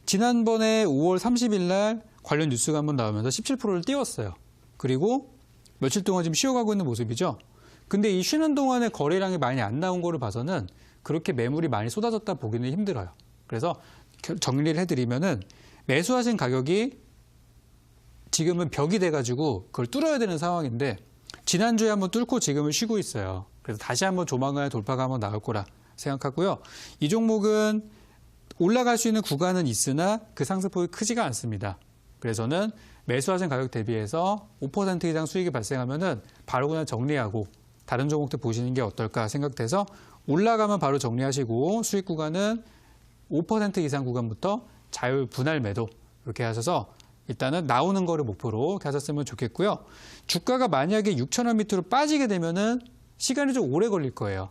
지난번에 5월 30일 날 관련 뉴스가 한번 나오면서 17%를 띄웠어요. 그리고 며칠 동안 지금 쉬어가고 있는 모습이죠. 근데 이 쉬는 동안에 거래량이 많이 안 나온 거를 봐서는 그렇게 매물이 많이 쏟아졌다 보기는 힘들어요. 그래서 정리를 해드리면은 매수하신 가격이 지금은 벽이 돼가지고 그걸 뚫어야 되는 상황인데 지난주에 한번 뚫고 지금은 쉬고 있어요. 그래서 다시 한번 조만간에 돌파가 한번 나올 거라 생각하고요. 이 종목은 올라갈 수 있는 구간은 있으나 그 상승폭이 크지가 않습니다. 그래서 저는 매수하신 가격 대비해서 5% 이상 수익이 발생하면은 바로 그냥 정리하고 다른 종목들 보시는 게 어떨까 생각돼서 올라가면 바로 정리하시고 수익 구간은 5% 이상 구간부터 자율 분할 매도 이렇게 하셔서 일단은 나오는 거를 목표로 이렇게 하셨으면 좋겠고요. 주가가 만약에 6,000원 밑으로 빠지게 되면은 시간이 좀 오래 걸릴 거예요.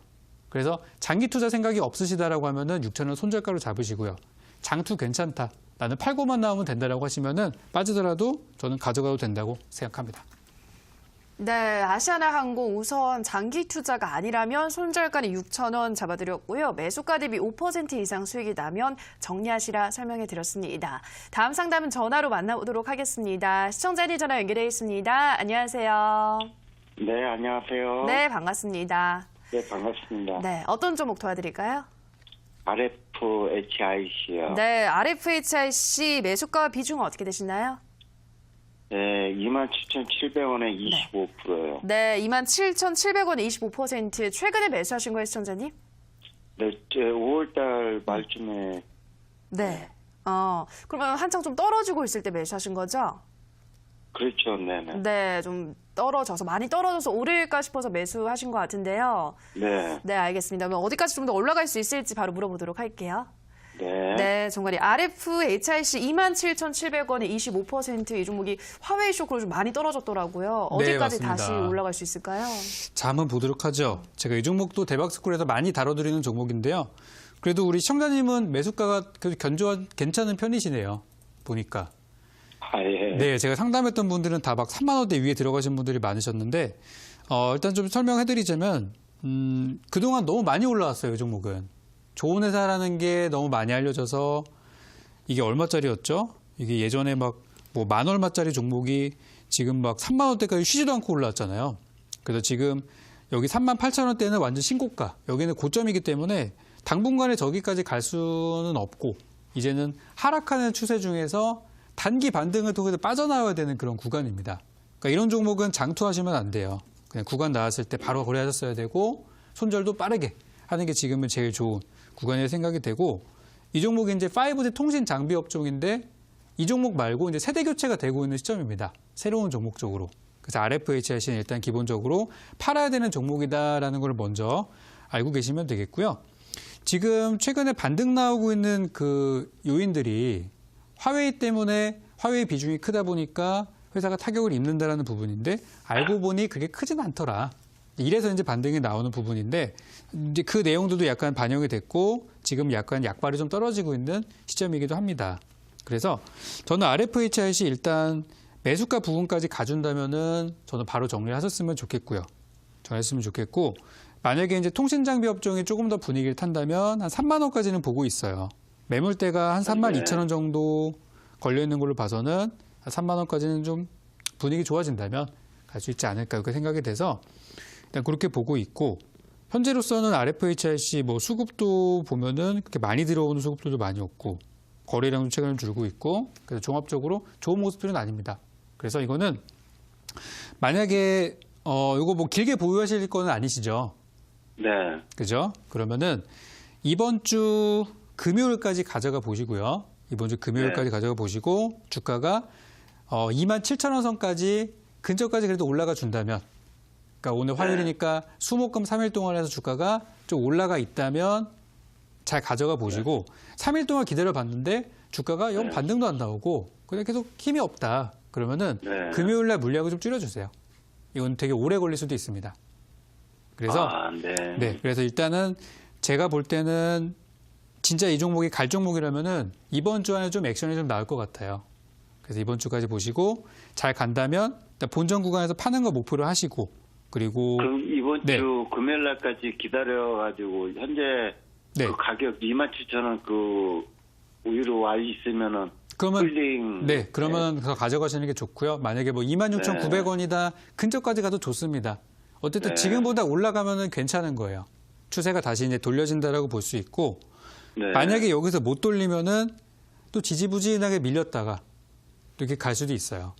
그래서 장기 투자 생각이 없으시다라고 하면은 6,000원 손절가로 잡으시고요. 장투 괜찮다. 나는 팔고만 나오면 된다라고 하시면은 빠지더라도 저는 가져가도 된다고 생각합니다. 네, 아시아나항공 우선 장기 투자가 아니라면 손절가는 6,000원 잡아드렸고요. 매수가 대비 5% 이상 수익이 나면 정리하시라 설명해 드렸습니다. 다음 상담은 전화로 만나보도록 하겠습니다. 시청자님 전화 연결해 있습니다. 안녕하세요. 네, 안녕하세요. 네, 반갑습니다. 네, 반갑습니다. 네, 어떤 종목 도와드릴까요? RFHIC요. 네, RFHIC 매수가 비중은 어떻게 되시나요? 네, 27,700원에 25%요. 네, 27,700원에 25%. 최근에 매수하신 거예요, 시청자님? 네, 5월달 말쯤에. 네. 그러면 한창 좀 떨어지고 있을 때 매수하신 거죠? 그렇죠, 네네. 네, 좀 떨어져서, 많이 떨어져서 오를까 싶어서 매수하신 것 같은데요. 네. 네, 알겠습니다. 그럼 어디까지 좀 더 올라갈 수 있을지 바로 물어보도록 할게요. 네. 네, 정말이 RFHIC 27,700원에 25%이 종목이 화웨이 쇼크로 좀 많이 떨어졌더라고요. 네, 어디까지 맞습니다. 다시 올라갈 수 있을까요? 자, 한번 보도록 하죠. 제가 이 종목도 대박스쿨에서 많이 다뤄드리는 종목인데요. 그래도 우리 시청자님은 매수가가 괜찮은 편이시네요. 보니까. 아, 예. 네, 제가 상담했던 분들은 다 막 3만 원대 위에 들어가신 분들이 많으셨는데 일단 좀 설명해드리자면 그동안 너무 많이 올라왔어요. 이 종목은. 좋은 회사라는 게 너무 많이 알려져서 이게 얼마짜리였죠? 이게 예전에 막 뭐 만 얼마짜리 종목이 지금 막 3만 원대까지 쉬지도 않고 올라왔잖아요. 그래서 지금 여기 3만 8천 원대는 완전 신고가. 여기는 고점이기 때문에 당분간에 저기까지 갈 수는 없고 이제는 하락하는 추세 중에서 단기 반등을 통해서 빠져나와야 되는 그런 구간입니다. 그러니까 이런 종목은 장투하시면 안 돼요. 그냥 구간 나왔을 때 바로 거래하셨어야 되고 손절도 빠르게 하는 게 지금은 제일 좋은 구간이라고 생각이 되고 이 종목이 이제 5G 통신 장비 업종인데 이 종목 말고 이제 세대 교체가 되고 있는 시점입니다. 새로운 종목 쪽으로. 그래서 RFHIC는 일단 기본적으로 팔아야 되는 종목이다라는 걸 먼저 알고 계시면 되겠고요. 지금 최근에 반등 나오고 있는 그 요인들이 화웨이 때문에 화웨이 비중이 크다 보니까 회사가 타격을 입는다라는 부분인데 알고 보니 그게 크진 않더라. 이래서 이제 반등이 나오는 부분인데 이제 그 내용들도 약간 반영이 됐고 지금 약간 약발이 좀 떨어지고 있는 시점이기도 합니다. 그래서 저는 RFHIC 일단 매수가 부분까지 가준다면은 저는 바로 정리를 하셨으면 좋겠고요. 정했으면 좋겠고 만약에 이제 통신 장비 업종이 조금 더 분위기를 탄다면 한 3만 원까지는 보고 있어요. 매물대가 한 3만 2천 원 정도 걸려 있는 걸로 봐서는 한 3만 원까지는 좀 분위기 좋아진다면 갈 수 있지 않을까 이렇게 생각이 돼서 일단 그렇게 보고 있고 현재로서는 RFHIC 뭐 수급도 보면은 그렇게 많이 들어오는 수급들도 많이 없고 거래량도 최근에 줄고 있고 그래서 종합적으로 좋은 모습들은 아닙니다. 그래서 이거는 만약에 이거 뭐 길게 보유하실 거는 아니시죠? 네. 그죠? 그러면은 이번 주 금요일까지 가져가 보시고요. 이번 주 금요일까지 가져가 보시고 주가가 27,000원 선까지 근처까지 그래도 올라가 준다면 그러니까 오늘 화요일이니까 수목금 3일 동안 해서 주가가 좀 올라가 있다면 잘 가져가 보시고 3일 동안 기다려 봤는데 주가가 영 반등도 안 나오고 그냥 계속 힘이 없다. 그러면은 금요일 날 물량을 좀 줄여주세요. 이건 되게 오래 걸릴 수도 있습니다. 그래서 네, 그래서 일단은 제가 볼 때는 진짜 이 종목이 갈 종목이라면은 이번 주 안에 좀 액션이 좀 나올 것 같아요. 그래서 이번 주까지 보시고 잘 간다면 일단 본전 구간에서 파는 거 목표로 하시고 그리고 그럼 이번 주 금요일 날까지 기다려가지고 현재 네. 그 가격 27,000원 그 위로 와 있으면은 그러면 홀딩. 네, 그러면 더 가져가시는 게 좋고요. 만약에 뭐 26,900원이다 근처까지 가도 좋습니다. 어쨌든 네. 지금보다 올라가면은 괜찮은 거예요. 추세가 다시 이제 돌려진다라고 볼 수 있고 네. 만약에 여기서 못 돌리면은 또 지지부진하게 밀렸다가 이렇게 갈 수도 있어요.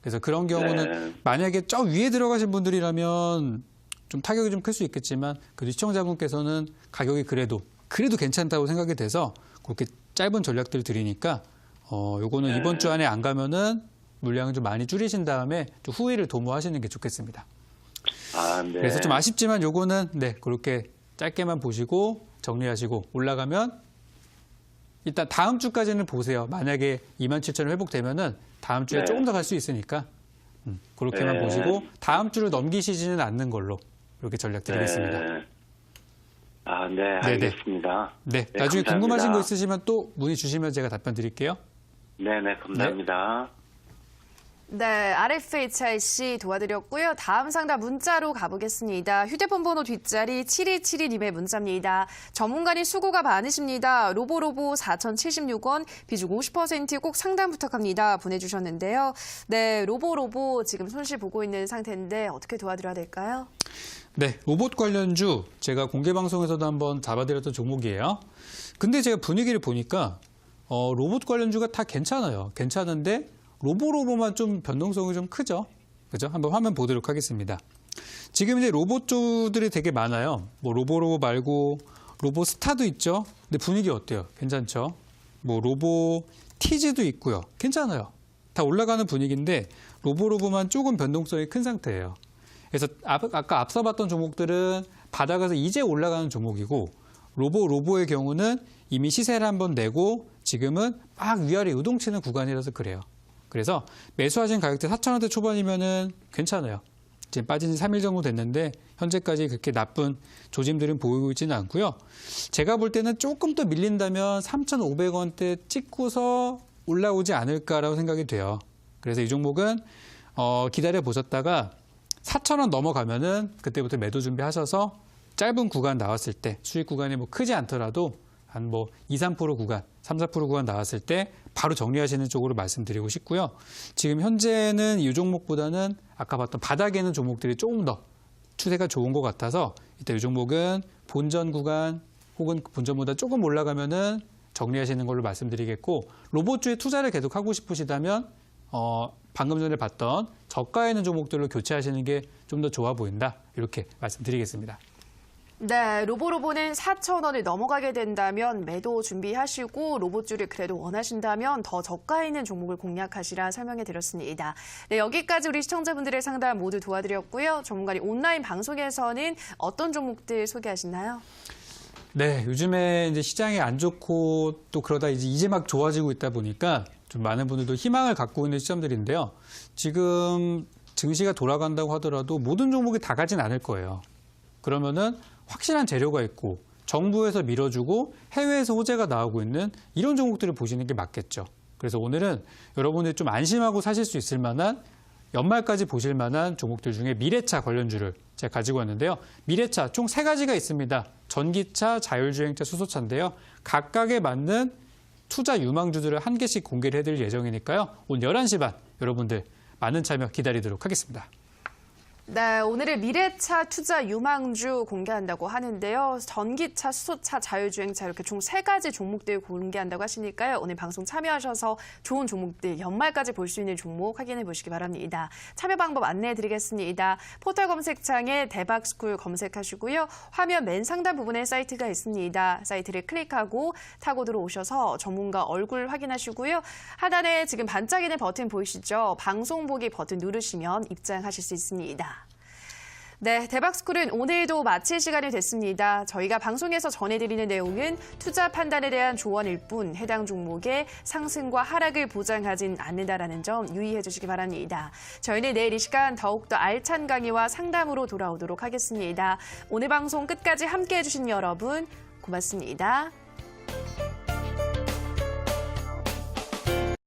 그래서 그런 경우는 네. 만약에 저 위에 들어가신 분들이라면 좀 타격이 좀 클 수 있겠지만 그래도 시청자분께서는 가격이 그래도 괜찮다고 생각이 돼서 그렇게 짧은 전략들 드리니까 요거는 네. 이번 주 안에 안 가면은 물량을 좀 많이 줄이신 다음에 좀 후회를 도모하시는 게 좋겠습니다. 아, 네. 그래서 좀 아쉽지만 요거는 네, 그렇게 짧게만 보시고 정리하시고 올라가면 일단 다음 주까지는 보세요. 만약에 27,000원 회복되면은 다음 주에 네. 조금 더 갈 수 있으니까 그렇게만 네. 보시고 다음 주를 넘기시지는 않는 걸로 이렇게 전략 드리겠습니다. 네. 아, 네, 알겠습니다. 네, 네, 나중에 감사합니다. 궁금하신 거 있으시면 또 문의 주시면 제가 답변 드릴게요. 네, 네, 감사합니다. 네, RFHIC 도와드렸고요. 다음 상담 문자로 가보겠습니다. 휴대폰 번호 뒷자리 7272님의 문자입니다. 전문가님 수고가 많으십니다. 로보로보 4,076원, 비중 50%꼭 상담 부탁합니다. 보내주셨는데요. 네, 로보로보 지금 손실 보고 있는 상태인데 어떻게 도와드려야 될까요? 네, 로봇 관련주 제가 공개 방송에서도 한번 잡아드렸던 종목이에요. 근데 제가 분위기를 보니까 로봇 관련주가 다 괜찮아요. 괜찮은데 로보로보만 좀 변동성이 좀 크죠. 그죠? 한번 화면 보도록 하겠습니다. 지금 이제 로봇주들이 되게 많아요. 뭐 로보로보 말고 로보스타도 있죠. 근데 분위기 어때요? 괜찮죠? 뭐 로보티즈도 있고요. 괜찮아요. 다 올라가는 분위기인데 로보로보만 조금 변동성이 큰 상태예요. 그래서 아까 앞서 봤던 종목들은 바닥에서 이제 올라가는 종목이고 로보의 경우는 이미 시세를 한번 내고 지금은 막 위아래 요동치는 구간이라서 그래요. 그래서 매수하신 가격대 4,000원대 초반이면은 괜찮아요. 지금 빠진 지 3일 정도 됐는데 현재까지 그렇게 나쁜 조짐들은 보이고 있지는 않고요. 제가 볼 때는 조금 더 밀린다면 3,500원대 찍고서 올라오지 않을까라고 생각이 돼요. 그래서 이 종목은 기다려 보셨다가 4,000원 넘어가면은 그때부터 매도 준비하셔서 짧은 구간 나왔을 때 수익 구간이 뭐 크지 않더라도 한 뭐 2, 3% 구간, 3, 4% 구간 나왔을 때 바로 정리하시는 쪽으로 말씀드리고 싶고요. 지금 현재는 이 종목보다는 아까 봤던 바닥에 있는 종목들이 조금 더 추세가 좋은 것 같아서 이때 이 종목은 본전 구간 혹은 본전보다 조금 올라가면은 정리하시는 걸로 말씀드리겠고 로봇주에 투자를 계속 하고 싶으시다면 방금 전에 봤던 저가에 있는 종목들로 교체하시는 게 좀 더 좋아 보인다. 이렇게 말씀드리겠습니다. 네, 로보로보는 4,000원을 넘어가게 된다면 매도 준비하시고 로봇주를 그래도 원하신다면 더 저가에 있는 종목을 공략하시라 설명해 드렸습니다. 네, 여기까지 우리 시청자분들의 상담 모두 도와드렸고요. 전문가님 온라인 방송에서는 어떤 종목들 소개하시나요? 네, 요즘에 이제 시장이 안 좋고 또 그러다 이제 막 좋아지고 있다 보니까 좀 많은 분들도 희망을 갖고 있는 시점들인데요. 지금 증시가 돌아간다고 하더라도 모든 종목이 다 가진 않을 거예요. 그러면은 확실한 재료가 있고 정부에서 밀어주고 해외에서 호재가 나오고 있는 이런 종목들을 보시는 게 맞겠죠. 그래서 오늘은 여러분들이 좀 안심하고 사실 수 있을 만한 연말까지 보실 만한 종목들 중에 미래차 관련주를 제가 가지고 왔는데요. 미래차 총 3가지가 있습니다. 전기차, 자율주행차, 수소차인데요. 각각에 맞는 투자 유망주들을 한 개씩 공개를 해드릴 예정이니까요. 오늘 11시 반 여러분들 많은 참여 기다리도록 하겠습니다. 네, 오늘은 미래차 투자 유망주 공개한다고 하는데요. 전기차, 수소차, 자율주행차 이렇게 총 3가지 종목들 공개한다고 하시니까요. 오늘 방송 참여하셔서 좋은 종목들 연말까지 볼 수 있는 종목 확인해 보시기 바랍니다. 참여 방법 안내해 드리겠습니다. 포털 검색창에 대박스쿨 검색하시고요. 화면 맨 상단 부분에 사이트가 있습니다. 사이트를 클릭하고 타고 들어오셔서 전문가 얼굴 확인하시고요. 하단에 지금 반짝이는 버튼 보이시죠? 방송 보기 버튼 누르시면 입장하실 수 있습니다. 네, 대박스쿨은 오늘도 마칠 시간이 됐습니다. 저희가 방송에서 전해드리는 내용은 투자 판단에 대한 조언일 뿐 해당 종목의 상승과 하락을 보장하진 않는다라는 점 유의해 주시기 바랍니다. 저희는 내일 이 시간 더욱더 알찬 강의와 상담으로 돌아오도록 하겠습니다. 오늘 방송 끝까지 함께해 주신 여러분 고맙습니다.